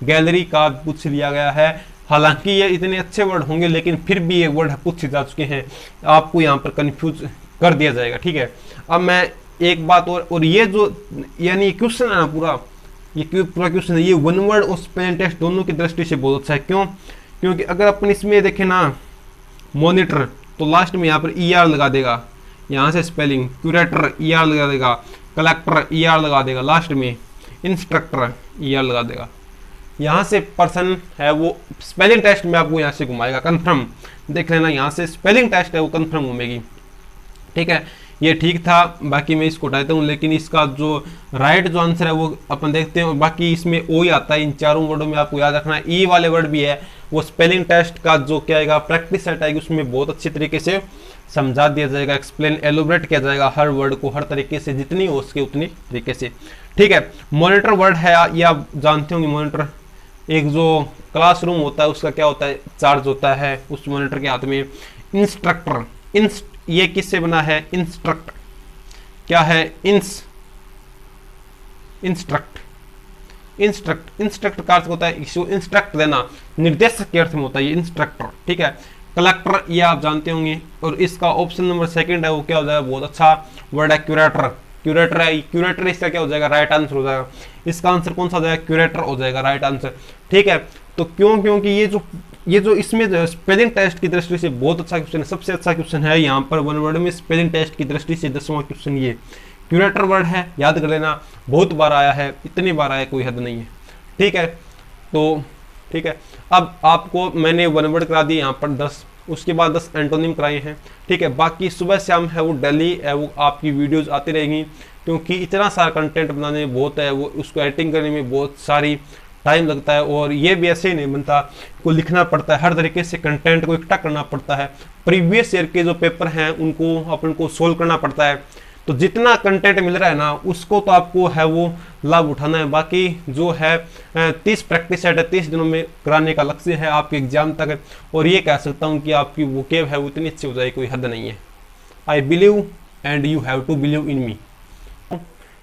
A: गैलरी का पूछ लिया गया है। हालांकि ये इतने अच्छे वर्ड होंगे लेकिन फिर भी ये वर्ड पूछे जा चुके हैं, आपको यहाँ पर कंफ्यूज कर दिया जाएगा। ठीक है, अब मैं एक बात और ये जो यानी क्वेश्चन है ना पूरा क्वेश्चन है, ये वन वर्ड और स्पेलिंग टेस्ट दोनों की दृष्टि से बहुत अच्छा है। क्यों? क्योंकि अगर अपन इसमें देखें ना मॉनिटर, तो लास्ट में यहाँ पर ER लगा देगा, यहाँ से स्पेलिंग, क्यूरेटर ER लगा देगा, कलेक्टर ER लगा देगा, लास्ट में इंस्ट्रक्टर ER लगा देगा, यहाँ से पर्सन है वो स्पेलिंग टेस्ट में आपको यहाँ से घुमाएगा, कंफर्म देख लेना, यहाँ से स्पेलिंग टेस्ट है वो कंफर्म घूमेगी। ठीक है, ये ठीक था, बाकी मैं इसको हटाता हूँ, लेकिन इसका जो राइट जो आंसर है वो अपन देखते हैं, और बाकी इसमें ओ ही आता है, इन चारों वर्डों में आपको याद रखना है। ई वाले वर्ड भी है, वो स्पेलिंग टेस्ट का जो क्या आएगा, प्रैक्टिस सेट आएगी, उसमें बहुत अच्छी तरीके से समझा दिया जाएगा, एक्सप्लेन एलोबरेट किया जाएगा हर वर्ड को, हर तरीके से जितनी हो सके उतनी तरीके से। ठीक है, मॉनिटर वर्ड है, ये आप जानते होंगे, मॉनिटर एक जो क्लासरूम होता है उसका क्या होता है, चार्ज होता है उस मॉनिटर के हाथ में। इंस्ट्रक्टर, ये किससे बना है, इंस्ट्रक्ट, क्या है, इंस्ट्रक्ट का अर्थ होता है इंस्ट्रक्ट देना, निर्देशक के अर्थ में होता है ये इंस्ट्रक्टर। ठीक है, कलेक्टर ये आप जानते होंगे, और इसका ऑप्शन नंबर 2 है वो क्या हो जाएगा, बहुत अच्छा वर्ड है, क्यूरेटर है, क्यूरेटर इसका क्या हो जाएगा, राइट आंसर हो जाएगा। इसका आंसर कौन सा हो जाएगा, क्यूरेटर हो जाएगा राइट आंसर। ठीक है, तो क्योंकि ये जो इसमें जो स्पेलिंग टेस्ट की दृष्टि से बहुत अच्छा क्वेश्चन है, सबसे अच्छा क्वेश्चन है यहाँ पर वन वर्ड में स्पेलिंग टेस्ट की दृष्टि से 10वां क्वेश्चन ये क्यूरेटर वर्ड है, याद कर लेना, बहुत बार आया है, इतनी बार आया कोई हद नहीं है। ठीक है, तो ठीक है, अब आपको मैंने वन वर्ड करा दिए यहाँ पर 10, उसके बाद 10 एंटोनिम कराए हैं। ठीक है, बाकी सुबह शाम है वो डेली है वो आपकी वीडियोज आती रहेंगी, क्योंकि इतना सारा कंटेंट बनाने में बहुत है, वो उसको एडिटिंग करने में बहुत सारी टाइम लगता है, और ये भी ऐसे ही नहीं बनता, को लिखना पड़ता है, हर तरीके से कंटेंट को इकट्ठा करना पड़ता है, प्रीवियस ईयर के जो पेपर हैं उनको अपन को सोल्व करना पड़ता है। तो जितना कंटेंट मिल रहा है ना उसको तो आपको है वो लाभ उठाना है। बाकी जो है 30 प्रैक्टिस सेट है, 30 दिनों में कराने का लक्ष्य है आपके एग्जाम तक, और ये कह सकता हूँ कि आपकी वोकेब है वो इतनी अच्छी हो जाए कोई हद नहीं है। I believe and you have to believe in me.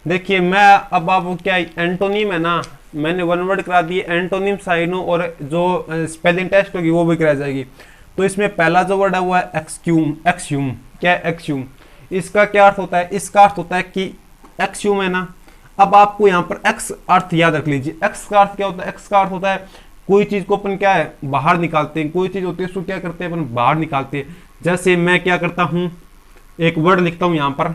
A: देखिए मैं अब आपको क्या एंटोनिम है ना, मैंने वन वर्ड करा दिए, एंटोनिम साइनो और जो स्पेलिंग टेस्ट होगी वो भी कराई जाएगी। तो इसमें पहला जो वर्ड है वो है एक्सह्यूम। क्या है एक्सह्यूम? इसका क्या अर्थ होता है? इसका अर्थ होता है कि एक्सह्यूम है ना, अब आपको यहाँ पर एक्स अर्थ याद रख लीजिए। एक्स का अर्थ क्या होता है? एक्स का अर्थ होता है कोई चीज को अपन क्या है बाहर निकालते हैं, कोई चीज होती है उसको क्या करते हैं अपन बाहर निकालते हैं। जैसे मैं क्या करता हूँ, एक वर्ड लिखता हूँ यहाँ पर,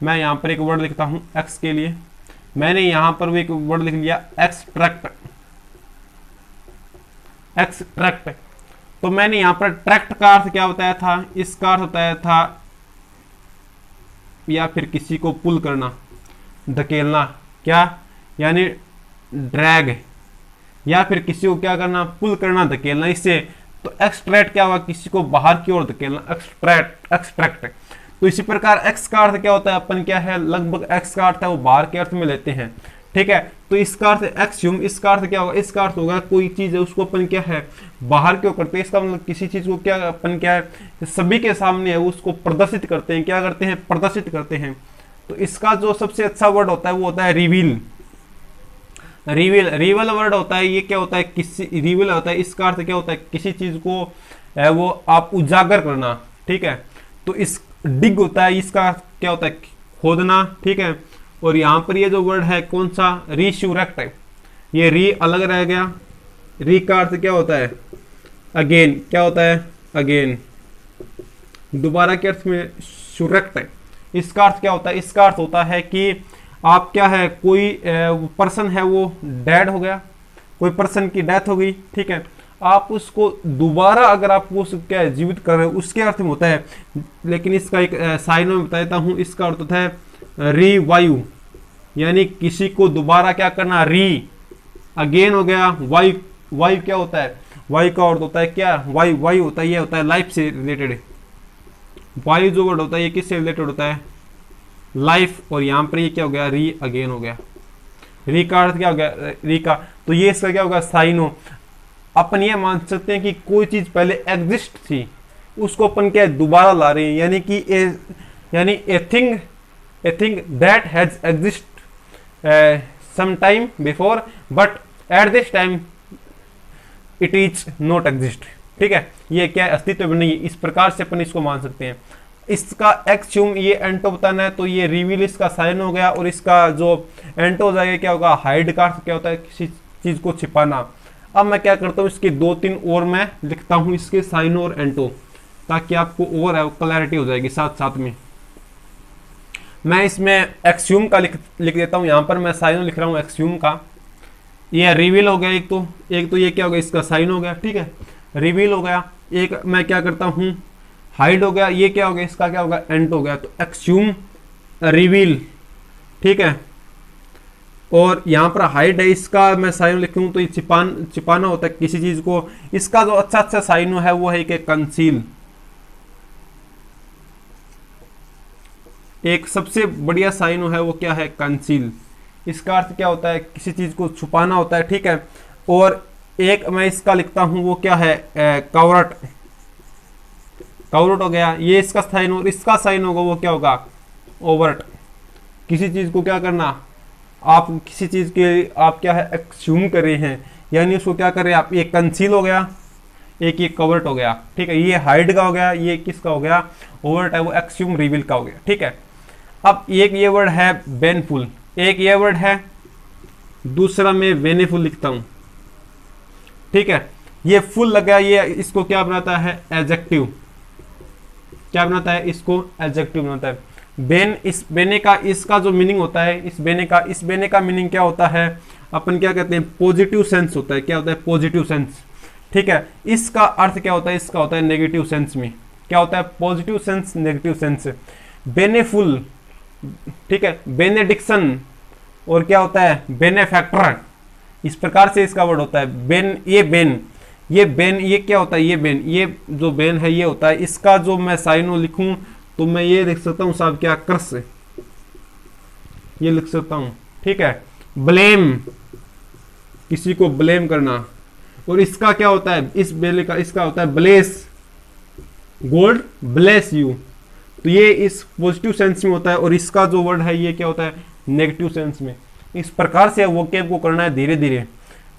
A: मैं यहाँ पर एक वर्ड लिखता हूँ एक्स के लिए, मैंने यहाँ पर एक वर्ड लिख लिया एक्सट्रैक्ट। तो मैंने यहाँ पर ट्रैक्ट का अर्थ क्या बताया था? इसका अर्थ बताया था या फिर किसी को पुल करना, धकेलना, क्या यानी ड्रैग, या फिर किसी को क्या करना, पुल करना, धकेलना। इससे तो एक्सट्रैक्ट क्या हुआ? किसी को बाहर की ओर धकेलना, एक्सट्रैक्ट। तो इसी प्रकार एक्स का अर्थ क्या होता है? अपन क्या है लगभग एक्स का अर्थ है वो बाहर के अर्थ में लेते हैं। ठीक है, तो इसका अर्थ एक्सह्यूम, इसका अर्थ क्या होगा? इसका अर्थ होगा कोई चीज है उसको अपन क्या है बाहर क्यों करते हैं। इसका मतलब किसी चीज को क्या अपन क्या है सभी के सामने है उसको प्रदर्शित करते हैं। क्या करते हैं? प्रदर्शित करते हैं। तो इसका जो सबसे अच्छा वर्ड होता है वो होता है रिवील। रिवील, रिवील वर्ड होता है, ये क्या होता है, किसी रिवील होता है, इसका अर्थ क्या होता है, किसी चीज को वो आप उजागर करना, ठीक है। तो इस डिग होता है, इसका क्या होता है, खोदना, ठीक है। और यहाँ पर ये जो वर्ड है कौन सा, रिशूरेक्ट है, ये री अलग रह गया, री का अर्थ क्या होता है, अगेन, क्या होता है, अगेन, दोबारा के अर्थ में शुरेक्ट है। इसका अर्थ क्या होता है, इसका अर्थ होता है कि आप क्या है, कोई पर्सन है वो डेड हो गया, कोई पर्सन की डेथ हो गई, ठीक है, आप उसको दोबारा अगर आप वो क्या है जीवित कर रहे हो, उसके अर्थ में होता है। लेकिन इसका एक साइन में बता देता हूँ, इसका अर्थ होता है रिवायु, यानी किसी को दोबारा क्या करना, री, अगेन हो गया। वायु, वायु क्या होता है, वायु का अर्थ होता है क्या, वायु, वायु होता है, ये होता है लाइफ से रिलेटेड। वायु जो वर्ड होता है ये किससे रिलेटेड होता है, लाइफ। और यहाँ पर ये क्या हो गया, री अगेन हो गया, री का अर्थ क्या हो गया, री का, तो ये इसका क्या होगा, साइनो। अपन ये मान सकते हैं कि कोई चीज पहले एग्जिस्ट थी, उसको अपन क्या दोबारा ला रहे हैं, यानी कि यानी a thing that has exist some time before but at this time it is not exist, ठीक है। ये क्या अस्तित्व में नहीं है, इस प्रकार से अपन इसको मान सकते हैं। इसका एक्स्यूम, ये एंटो बताना है, तो ये रिवील इसका साइन हो गया, और इसका जो एंटो हो जाएगा क्या होगा, हाइड का अर्थ क्या होता है, किसी चीज को छिपाना। अब मैं क्या करता हूँ, इसके 2-3 और मैं लिखता हूँ, इसके साइन और एंटो, ताकि आपको और क्लैरिटी हो जाएगी साथ साथ में। मैं इसमें एक्स्यूम का लिख देता हूँ, यहाँ पर मैं साइन लिख रहा हूँ एक्स्यूम का। ये रिवील हो गया, एक तो ये क्या हो गया, इसका साइन हो गया, ठीक है, रिवील हो गया। एक मैं क्या करता हूँ, हाइड हो गया, ये क्या हो गया, इसका क्या होगा, एंट हो गया। तो एक्स्यूम, रिवील, ठीक है। और यहाँ पर हाइड है, इसका मैं साइन लिखूं तो ये छिपाना होता है किसी चीज को। इसका जो अच्छा साइन है वो है कि कंसील, एक सबसे बढ़िया साइन है वो क्या है, कंसील। इसका अर्थ क्या होता है, किसी चीज को छुपाना होता है, ठीक है। और एक मैं इसका लिखता हूं वो क्या है, कवरट, कवरट हो गया, ये इसका साइन। और इसका साइन होगा वो क्या होगा, ओवर्ट, किसी चीज को क्या करना, आप किसी चीज के आप क्या है एक्स्यूम कर रहे हैं, यानी उसको क्या कर रहे हैं आप, ये कंसील हो गया, एक ये कवर्ट हो गया, ठीक है। ये हाइड का हो गया, ये किसका हो गया, ओवर्ट है, वो एक्स्यूम रिवील का हो गया, ठीक है। अब एक ये वर्ड है बेनफुल, एक ये वर्ड है, दूसरा मैं वेनेफुल लिखता हूं, ठीक है। ये फुल लगा, ये इसको क्या बनाता है, एडजेक्टिव, क्या बनाता है, इसको एडजेक्टिव बनाता है। बेन, इस बेने का, इसका जो मीनिंग होता है, इस बेने का मीनिंग क्या होता है, अपन क्या कहते हैं, पॉजिटिव सेंस होता है, क्या होता है, पॉजिटिव सेंस, ठीक है। इसका अर्थ क्या होता है, इसका होता है नेगेटिव सेंस में, क्या होता है, positive sense, negative sense. Baneful, ठीक है, बेनेडिक्शन, और क्या होता है, बेनेफैक्टर, इस प्रकार से इसका वर्ड होता है। बेन, ये बेन, ये क्या होता है, ये बेन, ये जो बेन है ये होता है। इसका जो मैं साइनो लिखूं तो मैं ये लिख सकता हूं साहब, क्या, कर्स, ये लिख सकता हूं, ठीक है। ब्लेम, किसी को ब्लेम करना। और इसका क्या होता है, इस बेले का, इसका होता है ब्लेस, गॉड ब्लेस यू, तो ये इस पॉजिटिव सेंस में होता है। और इसका जो वर्ड है ये क्या होता है, नेगेटिव सेंस में। इस प्रकार से वोकैब को करना है धीरे धीरे।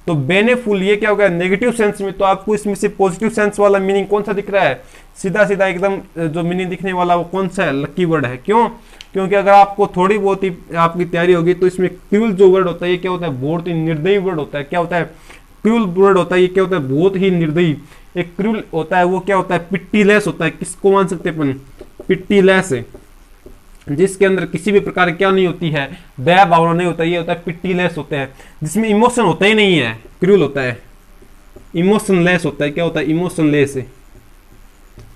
A: तो बेनेफुल ये क्या हो गया, नेगेटिव सेंस में, तो आपको इसमें से पॉजिटिव सेंस वाला मीनिंग कौन सा दिख रहा है, सीधा सीधा एकदम जो मीनिंग दिखने वाला वो कौन सा है, लकी वर्ड है। क्यों, क्योंकि अगर आपको थोड़ी बहुत ही आपकी तैयारी होगी तो इसमें क्रूल जो वर्ड होता है ये क्या होता है, बहुत ही निर्दयी वर्ड होता है। क्या होता है, क्रूल वर्ड होता है, ये क्या होता है, बहुत ही निर्दयी। एक क्रूल होता है वो क्या होता है, पिट्टीलेस होता है। किसको मान सकते हैं अपन, पिट्टीलेस है, जिसके अंदर किसी भी प्रकार क्या नहीं होती है, दया भावना नहीं होता, ये होता है पिट्टीलेस होते हैं, जिसमें इमोशन होता ही नहीं है, क्रूल होता है। इमोशनलेस होता है, क्या होता है, इमोशनलेस है,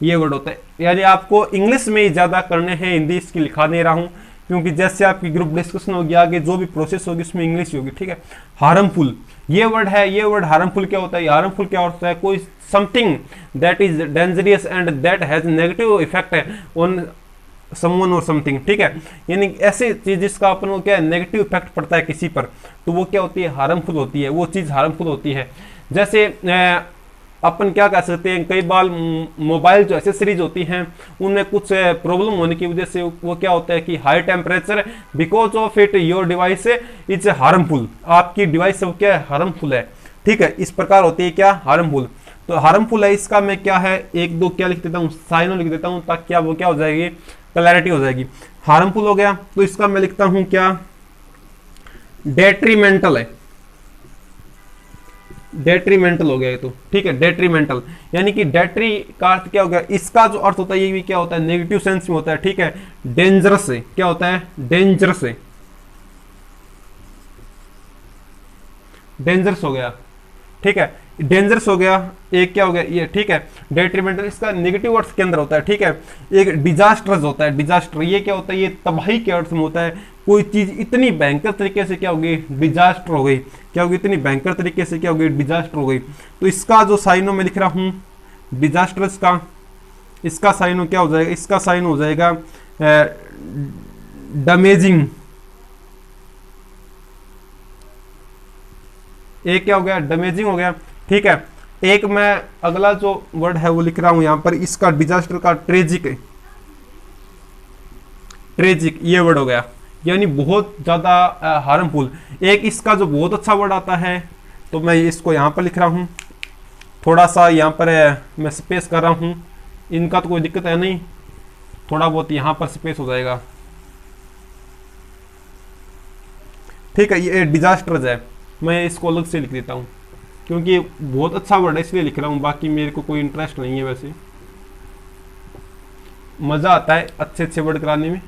A: ये वर्ड होता है। यानी आपको इंग्लिश में ही ज्यादा करने हैं, हिंदी इसकी लिखा नहीं रहा हूं, क्योंकि जैसे आपकी ग्रुप डिस्कशन होगी आगे, जो भी प्रोसेस होगी उसमें इंग्लिश होगी, ठीक है। हार्मफुल ये वर्ड है, ये वर्ड हार्मफुल क्या होता है, हार्मफुल क्या होता है, कोई something that is dangerous and that has negative effect on someone और समथिंग, ठीक है। यानी ऐसी चीज जिसका अपन को क्या है, नेगेटिव इफेक्ट पड़ता है किसी पर, तो वो क्या होती है, हार्मफुल होती है, वो चीज हार्मफुल होती है। जैसे अपन क्या कह सकते हैं, कई बार मोबाइल जो एसेसरीज होती हैं उनमें कुछ प्रॉब्लम होने की वजह से वो क्या होता है कि high temperature because of it your device is harmful, आपकी डिवाइस वो क्या है, हार्मफुल है। ठीक है, इस प्रकार होती है क्या, हार्मफुल। तो हार्मफुल है, इसका मैं क्या है एक दो क्या लिख देता हूँ, साइनो लिख देता हूँ, ताकि क्या वो क्या हो जाएगी, क्लैरिटी हो जाएगी। हार्मफुल हो गया, तो इसका मैं लिखता हूँ क्या, डेट्रीमेंटल है, डेट्रीमेंटल हो गया ये तो। ठीक है, डेट्रीमेंटल यानी कि डेट्री का अर्थ क्या हो गया, इसका जो अर्थ होता है ये भी क्या होता है, नेगेटिव सेंस में होता है। ठीक है, डेंजरस है, क्या होता है, डेंजरस है, डेंजरस हो गया। ठीक है, डेंजरस हो गया, एक क्या हो गया ये। ठीक है, डेट्रीमेंटल इसका नेगेटिव अर्थ के अंदर होता है। ठीक है, एक डिजास्टर्स होता है, डिजास्टर ये क्या होता है, ये तबाही के अर्थ में होता है। कोई चीज इतनी भयंकर तरीके से क्या हो गई, डिजास्टर हो गई, क्या होगी, इतनी भयंकर तरीके से क्या हो गई, डिजास्टर हो गई। तो इसका जो साइनो में लिख रहा हूं डिजास्टर्स का, इसका साइनो क्या हो जाएगा, इसका साइन हो जाएगा डैमेजिंग। एक क्या हो गया, डैमेजिंग हो गया। ठीक है, एक मैं अगला जो वर्ड है वो लिख रहा हूं यहां पर, इसका डिजास्टर का ट्रेजिक है, ट्रेजिक ये वर्ड हो गया, यानी बहुत ज्यादा हार्मफुल। एक इसका जो बहुत अच्छा वर्ड आता है, तो मैं इसको यहां पर लिख रहा हूं, थोड़ा सा यहां पर मैं स्पेस कर रहा हूं, इनका तो कोई दिक्कत है नहीं, थोड़ा बहुत यहां पर स्पेस हो जाएगा। ठीक है, ये डिजास्टर्स है, मैं इसको अलग से लिख देता हूं क्योंकि बहुत अच्छा वर्ड है इसलिए लिख रहा हूं, बाकी मेरे को कोई इंटरेस्ट नहीं है, वैसे मजा आता है अच्छे अच्छे वर्ड कराने में।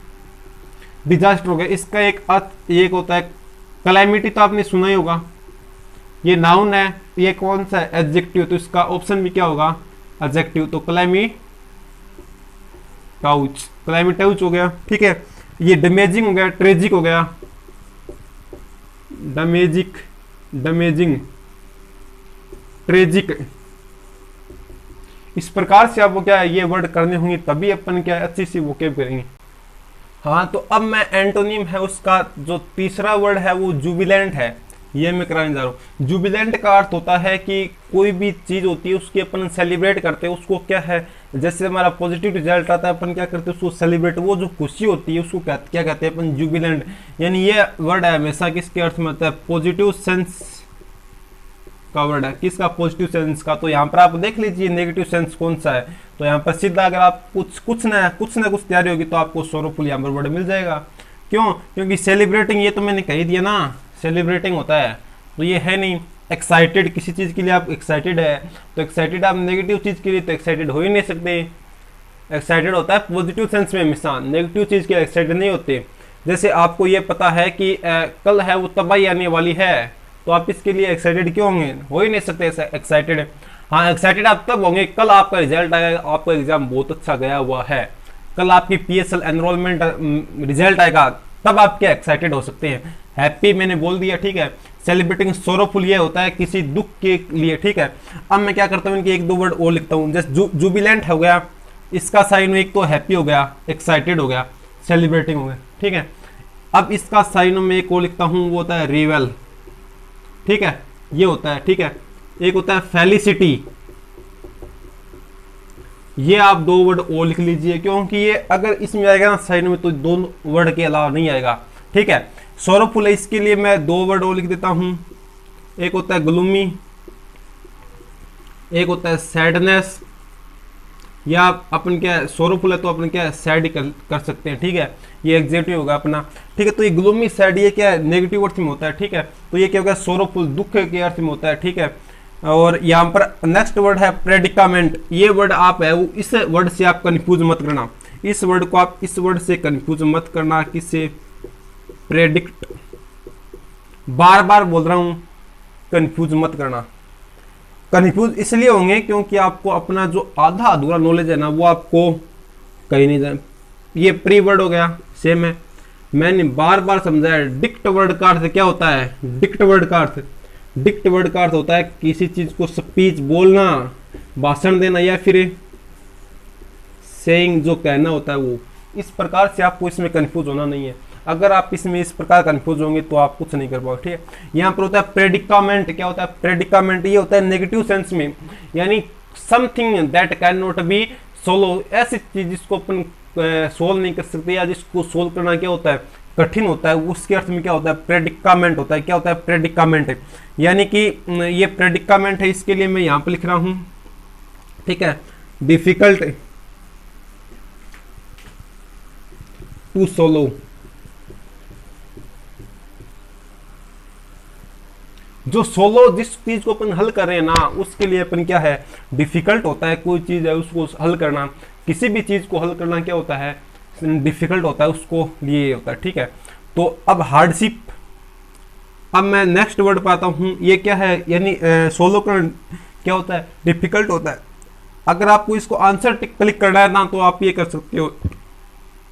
A: डिजास्टर हो गया, इसका एक अर्थ एक होता है कैलेमिटी, तो आपने सुना ही होगा, ये नाउन है, ये कौन सा है, एडजेक्टिव, तो इसका ऑप्शन भी क्या होगा, एडजेक्टिव, तो क्लाइमेटाउच, क्लाइमेटाउच हो गया। ठीक है, ये डैमेजिंग हो गया, ट्रेजिक हो गया, डैमेजिक, डैमेजिंग, ट्रेजिक। इस प्रकार से आपको क्या है ये वर्ड करने होंगे, तभी अपन क्या है अच्छी सी वोकेब करेंगे। हाँ, तो अब मैं एंटोनिम है उसका जो तीसरा वर्ड है वो जुबिलेंट है, ये मैं कराने जा रहा हूँ। जुबिलेंट का अर्थ होता है कि कोई भी चीज होती है उसकी अपन सेलिब्रेट करते हैं, उसको क्या है, जैसे हमारा पॉजिटिव रिजल्ट आता है अपन क्या करते हैं उसको सेलिब्रेट, वो जो खुशी होती है उसको क्या कहते हैं अपन, जुबिलेंट। यानी ये वर्ड है हमेशा किसके अर्थ में होता है, पॉजिटिव सेंस का वर्ड है, किसका, पॉजिटिव सेंस का। तो यहाँ पर आप देख लीजिए नेगेटिव सेंस कौन सा है, तो यहाँ पर सीधा अगर आप कुछ ना कुछ तैयारी होगी तो आपको सोरोफुल यहाँ पर वर्ड मिल जाएगा। क्यों, क्योंकि सेलिब्रेटिंग ये तो मैंने कही दिया ना, सेलिब्रेटिंग होता है, तो ये है नहीं। एक्साइटेड, किसी चीज के लिए आप एक्साइटेड है, तो एक्साइटेड आप नेगेटिव चीज के लिए तो एक्साइटेड हो ही नहीं सकते। एक्साइटेड होता है पॉजिटिव सेंस में हमेशा, नेगेटिव चीज के लिए एक्साइटेड नहीं होते। जैसे आपको ये पता है कि कल है वो तबाही आने वाली है, तो आप इसके लिए एक्साइटेड क्यों होंगे, हो ही नहीं सकते एक्साइटेड। हाँ, एक्साइटेड आप तब होंगे कल आपका रिजल्ट आएगा, आपका एग्जाम बहुत अच्छा गया हुआ है, कल आपकी पीएसएल एनरोलमेंट रिजल्ट आएगा, तब आप क्या एक्साइटेड हो सकते हैं। हैप्पी मैंने बोल दिया। ठीक है, सेलिब्रेटिंग सोरोफुल ये होता है किसी दुख के लिए। ठीक है, अब मैं क्या करता हूँ इनके एक दो वर्ड और लिखता हूँ, जैसे जुबिलेंट हो गया, इसका साइन एक तो हैप्पी हो गया, एक्साइटेड हो गया, सेलिब्रेटिंग हो गया। ठीक है, अब इसका साइन में एक और लिखता हूँ, वो होता है रिवेल। ठीक है, ये होता है। ठीक है, एक होता है फेलिसिटी, ये आप दो वर्ड और लिख लीजिए, क्योंकि ये अगर इसमें आएगा ना साइन में तो दोनों वर्ड के अलावा नहीं आएगा। ठीक है, सोरोफुल है, इसके लिए मैं दो वर्ड और लिख देता हूं, एक होता है ग्लूमी, एक होता है सैडनेस, या अपन क्या सोरोफुल है तो अपन क्या सैड कर सकते हैं। ठीक है, ये एग्जेक्टिव होगा अपना। ठीक है, तो ये ग्लूमी सैड ये क्या है, नेगेटिव अर्थ में होता है। ठीक है, तो ये क्या होगा, सोरोफुल दुख के अर्थ में होता है। ठीक है, और यहाँ पर नेक्स्ट वर्ड है प्रेडिकामेंट, ये वर्ड आप है वो, इस वर्ड से आप कंफ्यूज मत करना, इस वर्ड को आप इस वर्ड से कंफ्यूज मत करना, किससे, प्रेडिक्ट, बार बार बोल रहा हूं, कंफ्यूज मत करना। कंफ्यूज इसलिए होंगे क्योंकि आपको अपना जो आधा अधूरा नॉलेज है ना वो आपको कहीं नहीं जाए। ये प्री वर्ड हो गया, सेम है, मैंने बार बार समझाया। डिक्ट वर्ड का अर्थ क्या होता है, डिक्ट वर्ड का अर्थ, डिक्ट वर्ड का अर्थ होता है किसी चीज को स्पीच बोलना, भाषण देना, या फिर सेइंग जो कहना होता है वो। इस प्रकार से आपको इसमें कंफ्यूज होना नहीं है। अगर आप इसमें इस प्रकार कंफ्यूज होंगे तो आप कुछ नहीं कर पाओगे, ठीक है। यहाँ पर होता है प्रेडिकामेंट। क्या होता है प्रेडिकामेंट? ये होता है नेगेटिव सेंस में, यानी something that can not be solve, ऐसी चीज जिसको अपन सोल्व नहीं कर सकते या जिसको सोल्व करना क्या होता है कठिन होता है, उसके अर्थ में क्या होता है प्रेडिकामेंट होता है। क्या होता है प्रेडिकामेंट? यानी कि ये प्रेडिकामेंट है, इसके लिए मैं यहाँ पे लिख रहा हूं, ठीक है, डिफिकल्ट टू सोल्व। जो सोलो जिस चीज को अपन हल कर रहे हैं ना, उसके लिए अपन क्या है डिफिकल्ट होता है। कोई चीज है उसको हल करना, किसी भी चीज को हल करना क्या होता है डिफिकल्ट होता है, उसको लिए होता है, ठीक है। तो अब हार्डशिप, अब मैं नेक्स्ट वर्ड पाता हूं, ये क्या है, यानी सोलो करना क्या होता है डिफिकल्ट होता है। अगर आपको इसको आंसर क्लिक करना है ना तो आप ये कर सकते हो,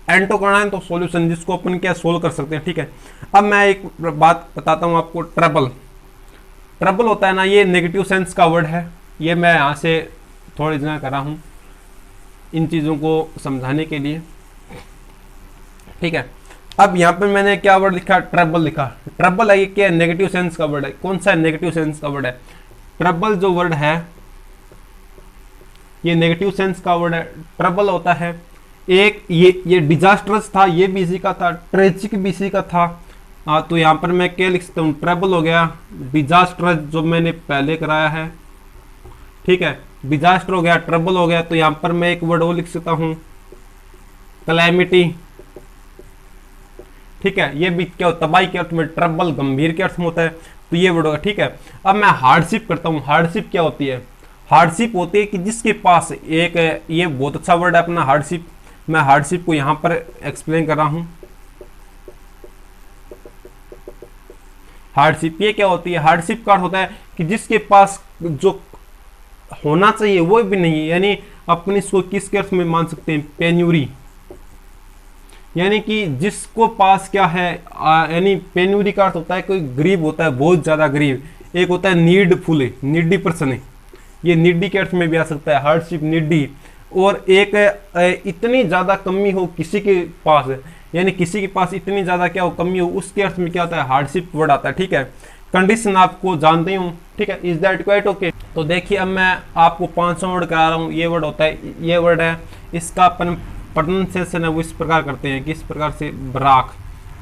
A: एंटो करना है तो सॉल्यूशन, जिसको अपन क्या सोल्व कर सकते हैं, ठीक है। अब मैं एक बात बताता हूं आपको, ट्रबल। ट्रबल होता है ना, ये नेगेटिव सेंस का वर्ड है। ये मैं यहाँ से थोड़ी जना कर रहा हूँ इन चीज़ों को समझाने के लिए, ठीक है। अब यहाँ पे मैंने क्या वर्ड लिखा, ट्रबल लिखा। ट्रबल है ये क्या, नेगेटिव सेंस का वर्ड है। कौन सा नेगेटिव सेंस का वर्ड है? ट्रबल जो वर्ड है ये नेगेटिव सेंस का वर्ड है। ट्रबल होता है एक, ये डिजास्टरस था, ये भी इसी का था, ट्रेजिक भी इसी का था। तो यहाँ पर मैं क्या लिख सकता हूँ, ट्रबल हो गया, डिजास्टर जो मैंने पहले कराया है, ठीक है, डिजास्टर हो गया, ट्रबल हो गया। तो यहाँ पर मैं एक वर्ड वो लिख सकता हूँ, कैलेमिटी, ठीक है। ये भी क्या तबाही के अर्थ में, ट्रबल गंभीर के अर्थ में होता है, तो ये वर्ड होगा, ठीक है। अब मैं हार्डशिप करता हूँ। हार्डशिप क्या होती है? हार्डशिप होती है कि जिसके पास एक, ये बहुत अच्छा वर्ड है अपना हार्डशिप। मैं हार्डशिप को यहाँ पर एक्सप्लेन कर रहा हूँ। हार्डशिप ये क्या होती है? हार्डशिप का अर्थ होता है कि जिसके पास जो होना चाहिए वो भी नहीं है, यानी अपने इसको किसके अर्थ में मान सकते हैं, पेन्यूरी, यानी कि जिसको पास क्या है, यानी पेन्यूरी का अर्थ होता है कोई गरीब होता है, बहुत ज्यादा गरीब। एक होता है नीडफुल, नीडी पर्सन है, ये नीडी के अर्थ में भी आ सकता है हार्डशिप, नीडी। और एक इतनी ज्यादा कमी हो किसी के पास, यानी किसी के पास इतनी ज्यादा क्या हो कमी हो, उसके अर्थ में क्या होता है हार्डशिप वर्ड आता है, ठीक है। कंडीशन आपको जानते हूँ, ठीक है। Is that quite okay? तो देखिए अब मैं आपको 500 वर्ड करा रहा हूँ। ये वर्ड होता है, ये वर्ड है, इसका अपन प्रोनाउंसिएशन है वो इस प्रकार करते हैं, किस प्रकार से, ब्राक,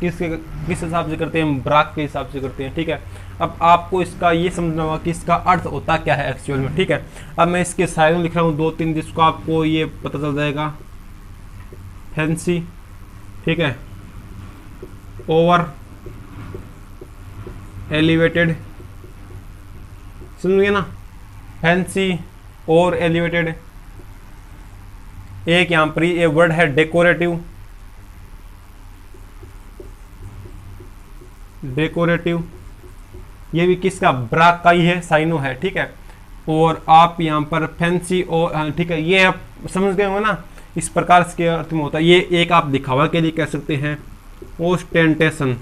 A: किस हिसाब से करते हैं, ब्राक के हिसाब से करते हैं, ठीक है। अब आपको इसका ये समझना होगा कि इसका अर्थ होता क्या है एक्चुअल में, ठीक है। अब मैं इसके साइड में लिख रहा हूँ 2-3, जिसको आपको ये पता चल जाएगा। फैंसी, ठीक है, ओवर एलिवेटेड, समझ गए ना, फैंसी और एलिवेटेड। एक यहां पर ये वर्ड है डेकोरेटिव, डेकोरेटिव, ये भी किसका, ब्राक का ही है, साइनो है, ठीक है। और आप यहाँ पर फैंसी और, ठीक है, ये आप समझ गए हो ना, इस प्रकार के अर्थ में होता है। ये एक आप दिखावा के लिए कह सकते हैं, ओस्टेंटेशन,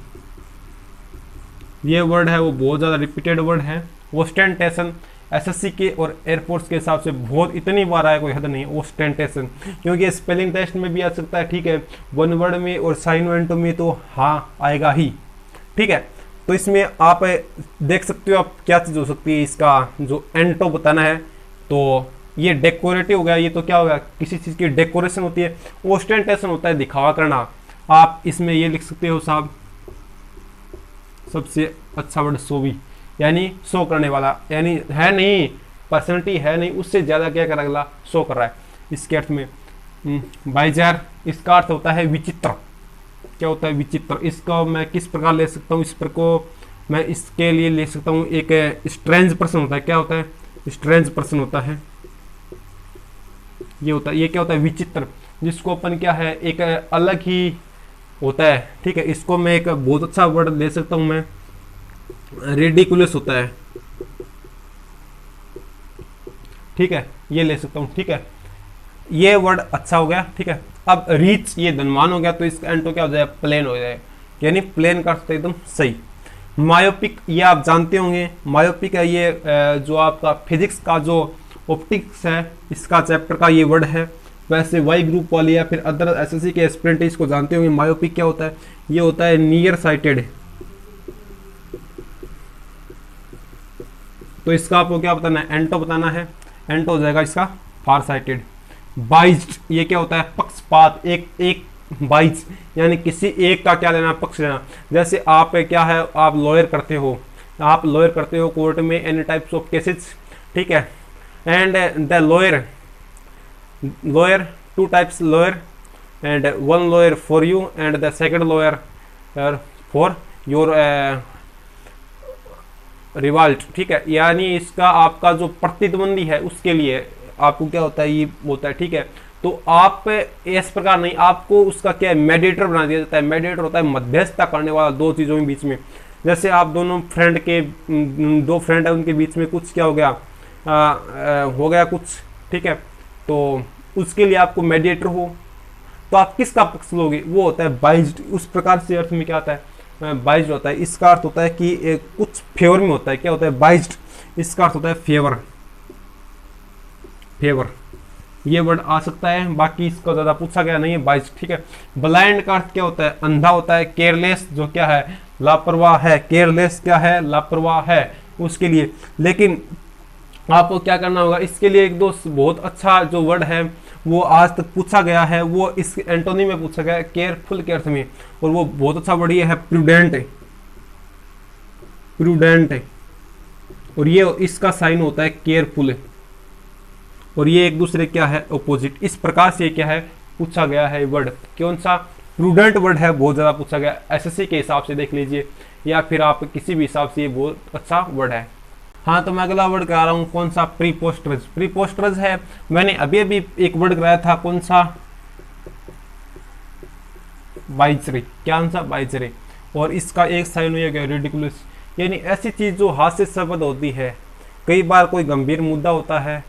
A: ये वर्ड है वो बहुत ज़्यादा रिपीटेड वर्ड है। ओस्टेंटेशन एसएससी के और एयरफोर्स के हिसाब से बहुत इतनी बार आया, कोई हद नहीं। ओस्टेंटेशन क्योंकि स्पेलिंग टेस्ट में भी आ सकता है, ठीक है, वन वर्ड में और साइन एंटो में तो हाँ आएगा ही, ठीक है। तो इसमें आप देख सकते हो आप क्या चीज़ हो सकती है, इसका जो एंटो बताना है। तो ये डेकोरेटिव हो गया, ये तो क्या होगा, किसी चीज़ की डेकोरेशन होती है। ओस्टेंटेशन होता है दिखावा करना। आप इसमें ये लिख सकते हो साहब, सबसे अच्छा वर्ड सोवी, यानी शो करने वाला, यानी है नहीं, पर्सनैलिटी है नहीं, उससे ज़्यादा क्या कर अगला शो कर रहा है, इसके अर्थ में। बाइजार, इसका अर्थ होता है विचित्र। क्या होता है विचित्र? इसका मैं किस प्रकार ले सकता हूँ, इस पर को मैं इसके लिए ले सकता हूँ, एक स्ट्रेंज पर्सन होता है। क्या होता है? स्ट्रेंज पर्सन होता है, ये होता है, ये क्या होता है विचित्र, जिसको अपन क्या है एक अलग ही होता है, ठीक है। इसको मैं एक बहुत अच्छा वर्ड ले सकता हूँ मैं, रेडिकुलस होता है, ठीक है, ये ले सकता हूँ, ठीक है। ये वर्ड अच्छा हो गया, ठीक है। अब रीच, ये धनवान हो गया, तो इसका एंटो क्या हो जाएगा, प्लेन हो जाएगा, यानी प्लेन का अर्थ एकदम सही। मायोपिक, ये आप जानते होंगे, मायोपिक है ये जो आपका फिजिक्स का जो ऑप्टिक्स है, इसका चैप्टर का ये वर्ड है। वैसे वाई ग्रुप वाले या फिर अदर एसएससी के एस्पिरेंट इसको जानते होंगे। मायोपिक क्या होता है? ये होता है नियर साइटेड। तो इसका आपको क्या बताना है? एंटो बताना है। एंटो हो जाएगा इसका फार साइटेड। बाइज्ड, ये क्या होता है? पक्षपात, एक बाइज यानी किसी एक का क्या लेना? पक्ष लेना। जैसे आप क्या है, आप लॉयर करते हो, आप लॉयर करते हो कोर्ट में एनी टाइप्स ऑफ केसेस, ठीक है। And the lawyer two types lawyer and one lawyer for you and the second lawyer for your rival, ठीक है। यानी इसका आपका जो प्रतिद्वंदी है उसके लिए आपको क्या होता है? ये होता है, ठीक है। तो आप इस प्रकार नहीं, आपको उसका क्या है? मेडिएटर बना दिया जाता है। मेडिएटर होता है मध्यस्थता करने वाला दो चीज़ों के बीच में। जैसे आप दोनों फ्रेंड के, दो फ्रेंड है उनके बीच में कुछ क्या हो गया? हो गया कुछ, ठीक है। तो उसके लिए आपको मेडिएटर हो, तो आप किसका पक्ष लोगे? वो होता है बाइज्ड। उस प्रकार से अर्थ में क्या आता है? बाइज्ड होता है। इसका अर्थ होता है कि कुछ फेवर में होता है। क्या होता है? बाइज्ड। इसका अर्थ होता है फेवर। फेवर ये वर्ड आ सकता है, बाकी इसको ज्यादा पूछा गया नहीं है। बाइज्ड, ठीक है। ब्लाइंड का अर्थ क्या होता है? अंधा होता है। केयरलेस जो क्या है? लापरवाह है। केयरलेस क्या है? लापरवाह है उसके लिए। लेकिन आपको क्या करना होगा? इसके लिए एक दो बहुत अच्छा जो वर्ड है वो आज तक पूछा गया है, वो इस एंटोनी में पूछा गया है केयरफुल के अर्थ में, और वो बहुत अच्छा वर्ड ये है प्रूडेंट। प्रूडेंट, और ये इसका साइन होता है केयरफुल, और ये एक दूसरे क्या है? ऑपोजिट। इस प्रकार से क्या है? पूछा गया है वर्ड। कौन सा? प्रूडेंट वर्ड है, बहुत ज्यादा पूछा गया। एसएससी के हिसाब से देख लीजिए या फिर आप किसी भी हिसाब से, ये बहुत अच्छा वर्ड है। हाँ, तो मैं अगला वर्ड करा रहा हूँ। कौन सा? प्रीपोस्टरस। प्रीपोस्टरस है, मैंने अभी अभी एक वर्ड कराया था। कौन सा? बाइजरी। क्या सा? बाइजरी। और इसका एक साइन हो गया रिडिकुलस, यानी ऐसी चीज जो हास्यास्पद होती है। कई बार कोई गंभीर मुद्दा होता है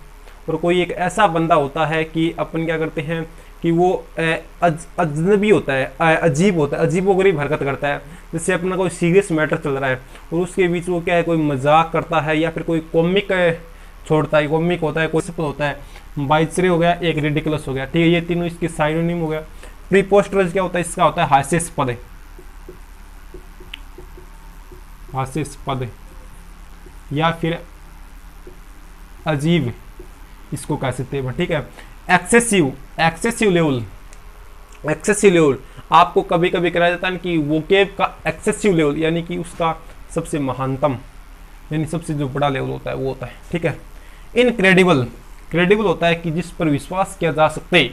A: और कोई एक ऐसा बंदा होता है कि अपन क्या करते हैं कि वो अजनबी होता है, अजीब होता है, अजीबोगरीब हरकत करता है। जैसे अपना कोई सीरियस मैटर चल रहा है और उसके बीच वो क्या है? कोई मजाक करता है या फिर कोई कॉमिक छोड़ता है, कॉमिक होता है, कोई सपन होता है। बाइजरी हो गया, एक रिडिकुलस हो गया, ठीक है। ये तीनों इसके साइनोनिम हो गया। प्रीपोस्टरस क्या होता है? इसका होता है हास्यास्पद। हास्यास्पद या फिर अजीब, इसको कह सकते हैं, ठीक है। Excessive, excessive level. Excessive level आपको कभी कभी कराया जाता है कि वोकेब का एक्सेसिव लेवल, यानी कि उसका सबसे महानतम, यानी सबसे जो बड़ा लेवल होता है वो होता है, ठीक है। इनक्रेडिबल, क्रेडिबल होता है कि जिस पर विश्वास किया जा सकते,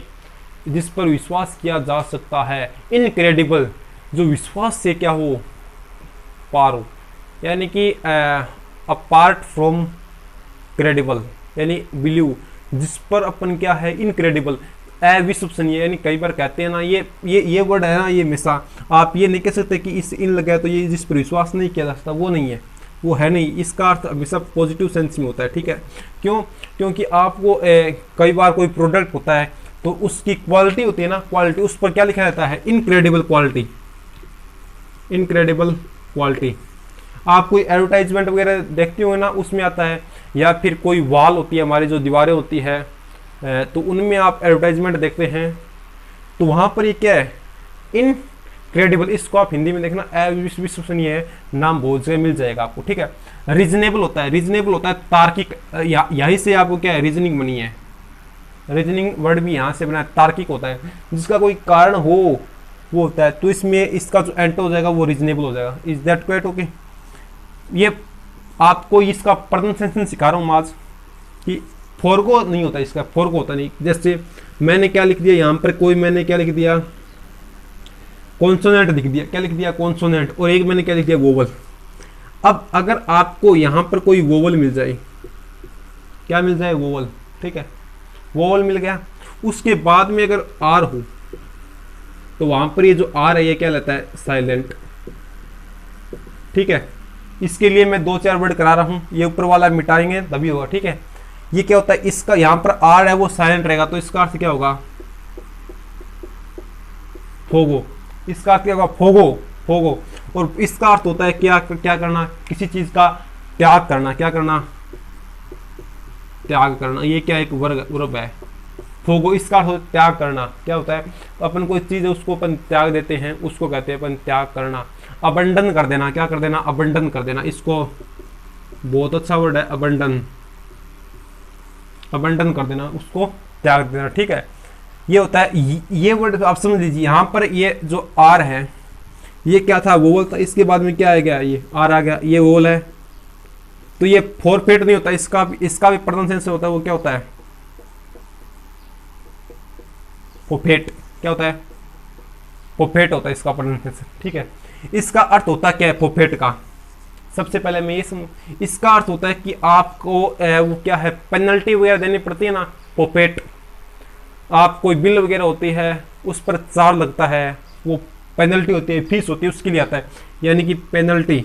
A: जिस पर विश्वास किया जा सकता है। इनक्रेडिबल जो विश्वास से क्या हो? पार हो, यानी कि अपार्ट फ्रॉम क्रेडिबल, यानी बिलीव, जिस पर अपन क्या है? इनक्रेडिबल, अविश्वसनीय। यानी कई बार कहते हैं ना, ये वर्ड है ना, ये हमेशा आप ये नहीं कह सकते कि इस इन लगा तो ये जिस पर विश्वास नहीं किया जा सकता, वो नहीं है, वो है नहीं। इसका अर्थ हमेशा पॉजिटिव सेंस में होता है, ठीक है। क्यों? क्योंकि आपको कई बार कोई प्रोडक्ट होता है तो उसकी क्वालिटी होती है ना, क्वालिटी, उस पर क्या लिखा जाता है? Incredible quality. Incredible quality. आप कोई एडवर्टाइजमेंट वगैरह देखते हो ना, उसमें आता है, या फिर कोई वॉल होती है, हमारी जो दीवारें होती है, तो उनमें आप एडवर्टाइजमेंट देखते हैं, तो वहाँ पर ये क्या है? इनक्रेडिबल। इसको आप हिंदी में देखना अविश्वसनीय है, नाम बहुत जगह मिल जाएगा आपको, ठीक है। रीजनेबल होता है, रीजनेबल होता है तार्किक, यहीं से आपको क्या है? रीजनिंग बनी है। रीजनिंग वर्ड भी यहाँ से बना है। तार्किक होता है जिसका कोई कारण हो, वो होता है। तो इसमें इसका जो एंटो हो जाएगा वो रीजनेबल हो जाएगा। Is that quite? ओके। ये आपको इसका प्रोनाउंसिएशन सिखा रहा हूँ आज, कि फोरगो नहीं होता, इसका फोरगो होता नहीं। जैसे मैंने क्या लिख दिया यहाँ पर, कोई मैंने क्या लिख दिया? कॉन्सोनेंट लिख दिया। क्या लिख दिया? कॉन्सोनेंट। और एक मैंने क्या लिख दिया? वोवल। अब अगर आपको यहाँ पर कोई वोवल मिल जाए, क्या मिल जाए? वोवल, ठीक है। वोवल मिल गया, उसके बाद में अगर आर हो तो वहां पर ये जो आर है ये क्या लेता है? साइलेंट, ठीक है। इसके लिए मैं दो चार वर्ड करा रहा हूं, ये ऊपर वाला मिटाएंगे तभी होगा, ठीक है। ये क्या होता है? इसका यहाँ पर आर है वो साइलेंट रहेगा, तो इसका अर्थ क्या होगा? फोगो। इसका अर्थ क्या होगा? फोगो, फोगो। और इसका अर्थ होता है क्या? क्या करना? किसी चीज का त्याग करना। क्या करना? त्याग करना। ये क्या? एक वर्ग है, फोगो, इसका अर्थ होता है त्याग करना। क्या होता है, अपन कोई चीज है उसको अपन त्याग देते हैं, उसको कहते हैं अपन त्याग करना। अबंडन कर देना, क्या कर देना, अबंडन कर देना। इसको बहुत अच्छा वर्ड है अबंडन, अबंडन कर देना, उसको त्याग देना। ठीक है, ये होता है, ये वर्ड आप समझ लीजिए। यहाँ पर ये जो आर है ये क्या था, वोवल था, इसके बाद में क्या आ गया, ये आर आ गया, ये वोवल है, तो ये फोरफेट नहीं होता, इसका भी प्रोनाउंसिएशन होता है, वो क्या होता है, फोफेट। क्या होता है, फोफेट होता है इसका प्रोनाउंसिएशन। ठीक है, इसका अर्थ होता क्या है फोफेट का, सबसे पहले मैं ये समझ, इसका अर्थ होता है कि आपको वो क्या है, पेनल्टी वगैरह देनी पड़ती है ना, फोफेट। आप कोई बिल वगैरह होती है उस पर चार्ज लगता है, वो पेनल्टी होती है, फीस होती है, उसके लिए आता है, यानी कि पेनल्टी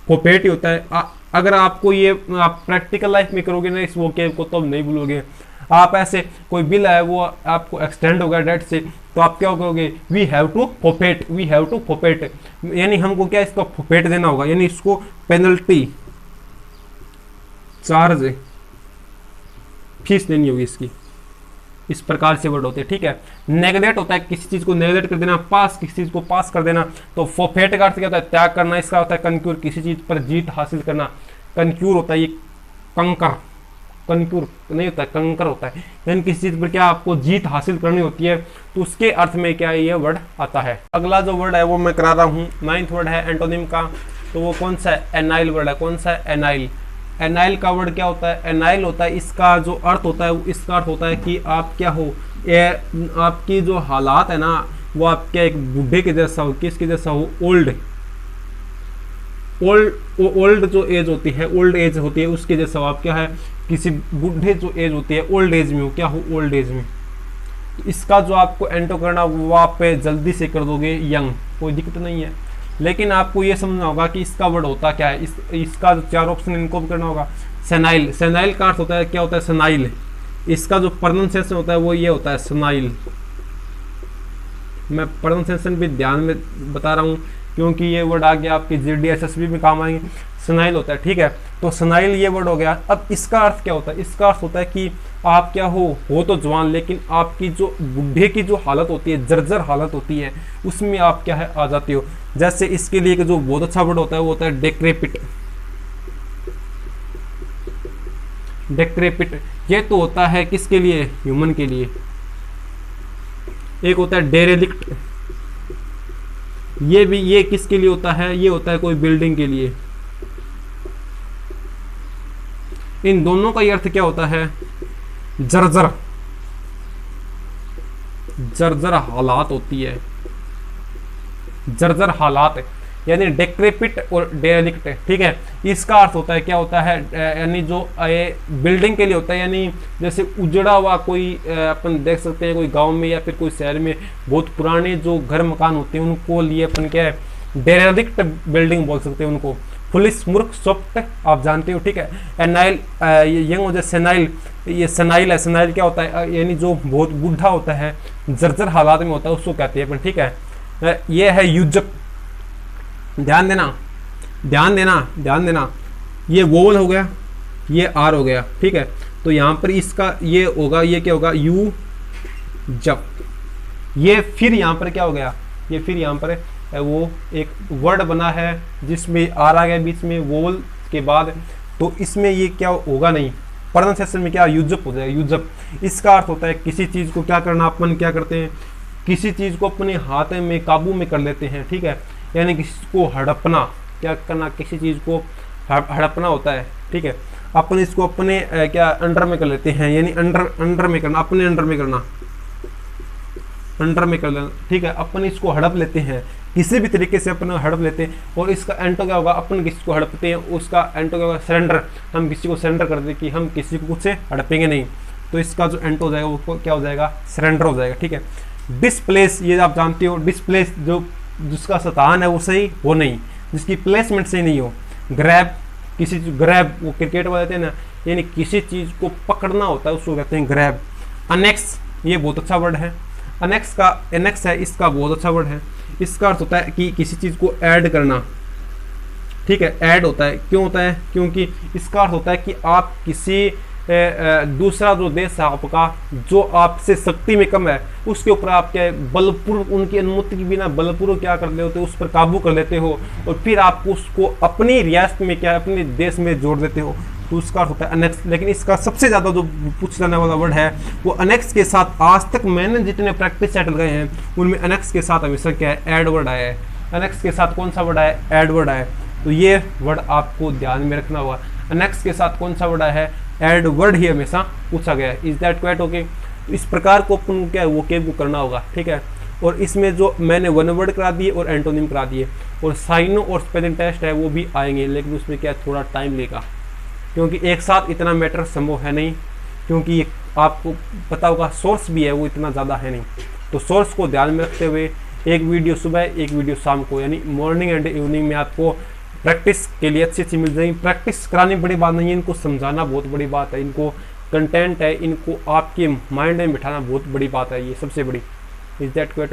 A: फोफेट ही होता है। अगर आपको ये आप प्रैक्टिकल लाइफ में करोगे ना इस वोकेब को तो नहीं भूलोगे। आप ऐसे कोई बिल है वो आपको एक्सटेंड हो गया डेट से, तो आप क्या करोगे, we have to forfeit, we have to forfeit, यानी हमको क्या इसको फोफेट देना होगा, यानी इसको पेनल्टी चार्ज फीस देनी होगी इसकी। इस प्रकार से वर्ड होते हैं। ठीक है, नेगलेक्ट होता है किसी चीज को नेगलेक्ट कर देना, पास किसी चीज को पास कर देना। तो फोफेट का अर्थ क्या होता है, त्याग करना। इसका होता है कंक्यूर, किसी चीज पर जीत हासिल करना। कंक्यूर होता है ये कंकर, कंक्यूर नहीं होता है, कंकर होता है, यानी किसी चीज पर क्या आपको जीत हासिल करनी होती है, तो उसके अर्थ में क्या ये वर्ड आता है। अगला जो वर्ड है वो मैं करा रहा हूँ, 9th वर्ड है एंटोनिम का, तो वो कौन सा है, एनाइल वर्ड है। कौन सा है, एनाइल। एनाइल का वर्ड क्या होता है, एनाइल होता है, इसका जो अर्थ होता है, इसका अर्थ होता है कि आप क्या हो, आपकी जो हालात है ना वो आपके एक बूढ़े के जैसा हो, किसके जैसा हो, ओल्ड जो एज होती है, ओल्ड एज होती है उसके जैसा हो। आप क्या है, किसी बूढ़े जो एज होती है ओल्ड एज में हो, क्या हो, ओल्ड एज में। तो इसका जो आपको एंटर करना वो आप जल्दी से कर दोगे, यंग, कोई दिक्कत नहीं है। लेकिन आपको ये समझना होगा कि इसका वर्ड होता क्या है, इसका जो 4 ऑप्शन इनको भी करना होगा। सेनाइल, सेनाइल का अर्थ होता है, क्या होता है, सेनाइल। इसका जो प्रोनाउंसिएशन होता है वो ये होता है, सेनाइल। मैं प्रोनाउंसिएशन भी ध्यान में बता रहा हूँ क्योंकि ये वर्ड आगे आपके GDSSB में काम आएंगे। सेनाइल होता है। ठीक है, तो सेनाइल ये वर्ड हो गया। अब इसका अर्थ क्या होता है, इसका अर्थ होता है कि आप क्या हो तो जवान, लेकिन आपकी जो बूढ़े की जो हालत होती है, जर्जर हालत होती है, उसमें आप क्या है आ जाते हो। जैसे इसके लिए जो बहुत अच्छा वर्ड होता है वो होता है डेक्रेपिट। डेक्रेपिट ये तो होता है किसके लिए, ह्यूमन के लिए। एक होता है डेरेलिक्ट, ये किसके लिए होता है, ये होता है कोई बिल्डिंग के लिए। इन दोनों का अर्थ क्या होता है, जर्जर, जर्जर हालात होती है, जर्जर हालात, यानी डेक्रेपिट और डेरेलिक्ट। ठीक है, इसका अर्थ होता है क्या होता है, यानी जो बिल्डिंग के लिए होता है, यानी जैसे उजड़ा हुआ कोई अपन देख सकते हैं कोई गांव में या फिर कोई शहर में बहुत पुराने जो घर मकान होते हैं उनको लिए अपन क्या है, डेरेलिक्ट बिल्डिंग बोल सकते हैं उनको। पुलिस, मूर्ख, सॉफ्ट आप जानते हो। ठीक है, एनाइल यंग हो जाए, सेनाइल, ये सेनाइल है। सेनाइल क्या होता है, यानी जो बहुत बूढ़ा होता है, जर्जर हालात में होता है, उसको कहते हैं अपन। ठीक है, ये है युजक, ध्यान देना ध्यान देना ध्यान देना, ये वोवल हो गया, ये आर हो गया। ठीक है, तो यहाँ पर इसका ये होगा, ये क्या होगा, यू जब। ये फिर यहाँ पर क्या हो गया, ये फिर यहाँ पर वो एक वर्ड बना है जिसमें आर आ गया बीच में वोवल के बाद, तो इसमें ये क्या होगा नहीं, प्रोनाउंसिएशन में क्या यूजअप हो जाएगा, यूजअप। इसका अर्थ होता है किसी चीज़ को क्या करना, अपन क्या करते हैं, किसी चीज़ को अपने हाथ में काबू में कर लेते हैं। ठीक है, यानी किसी को हड़पना, क्या करना, किसी चीज़ को हड़पना होता है। ठीक है, अपन इसको अपने क्या अंडर में कर लेते हैं, यानी अंडर में करना, अपने अंडर में करना, अंडर में कर लेना। ठीक है, अपन इसको हड़प लेते हैं, किसी भी तरीके से अपन हड़प लेते हैं। और इसका एंटो क्या होगा, अपन किसी को हड़पते हैं, उसका एंटो क्या होगा, सरेंडर। हम किसी को सरेंडर कर देते कि हम किसी को कुछ से हड़पेंगे नहीं, तो इसका जो एंटो हो जाएगा वो क्या हो जाएगा, सरेंडर हो जाएगा। ठीक है, डिसप्लेस, ये आप जानते हो, डिसप्लेस जो जिसका स्थान है वो सही हो नहीं, जिसकी प्लेसमेंट सही नहीं हो। ग्रैब, किसी ग्रैब वो क्रिकेट वाले हैं ना, यानी किसी चीज़ को पकड़ना होता है उसको कहते हैं ग्रैब। अनेक्स, ये बहुत अच्छा वर्ड है, अनेक्स का एनेक्स है, इसका बहुत अच्छा वर्ड है। इसका अर्थ होता है कि किसी चीज़ को ऐड करना। ठीक है, ऐड होता है, क्यों होता है, क्योंकि इसका अर्थ होता है कि आप किसी दूसरा जो देश है आपका, जो आपसे शक्ति में कम है, उसके ऊपर आप क्या बलपूर्वक, उनकी अनुमति के बिना बलपूर्वक क्या कर लेते हो, उस पर काबू कर लेते हो, और फिर आप उसको अपनी रियासत में क्या, अपने देश में जोड़ देते हो, तो उसका होता है अनेक्स। लेकिन इसका सबसे ज़्यादा जो पूछ जाने वाला वर्ड है वो अनेक्स के साथ, आज तक मैंने जितने प्रैक्टिस सेटल गए हैं उनमें अनेक्स के साथ हमेशा क्या है, एड वर्ड आया है। अनेक्स के साथ कौन सा वर्ड आया है, एड वर्ड आया है। तो ये वर्ड आपको ध्यान में रखना होगा, अनेक्स के साथ कौन सा वर्ड आया है, एड वर्ड ही हमेशा पूछा गया है। Is that quite okay? इस प्रकार को अपन क्या है वो केब करना होगा, ठीक है। और इसमें जो मैंने वन वर्ड करा दिए और एंटोनिम करा दिए, और साइनो और स्पेलिंग टेस्ट है वो भी आएंगे, लेकिन उसमें क्या थोड़ा टाइम लेगा, क्योंकि एक साथ इतना मैटर संभव है नहीं, क्योंकि आपको पता होगा सोर्स भी है वो इतना ज़्यादा है नहीं। तो सोर्स को ध्यान में रखते हुए एक वीडियो सुबह, एक वीडियो शाम को, यानी मॉर्निंग एंड इवनिंग में आपको प्रैक्टिस के लिए अच्छी मिल जाएगी। प्रैक्टिस करानी बड़ी बात नहीं है, इनको समझाना बहुत बड़ी बात है, इनको कंटेंट है, इनको आपके माइंड में बिठाना बहुत बड़ी बात है, ये सबसे बड़ी। Is that क्वेट?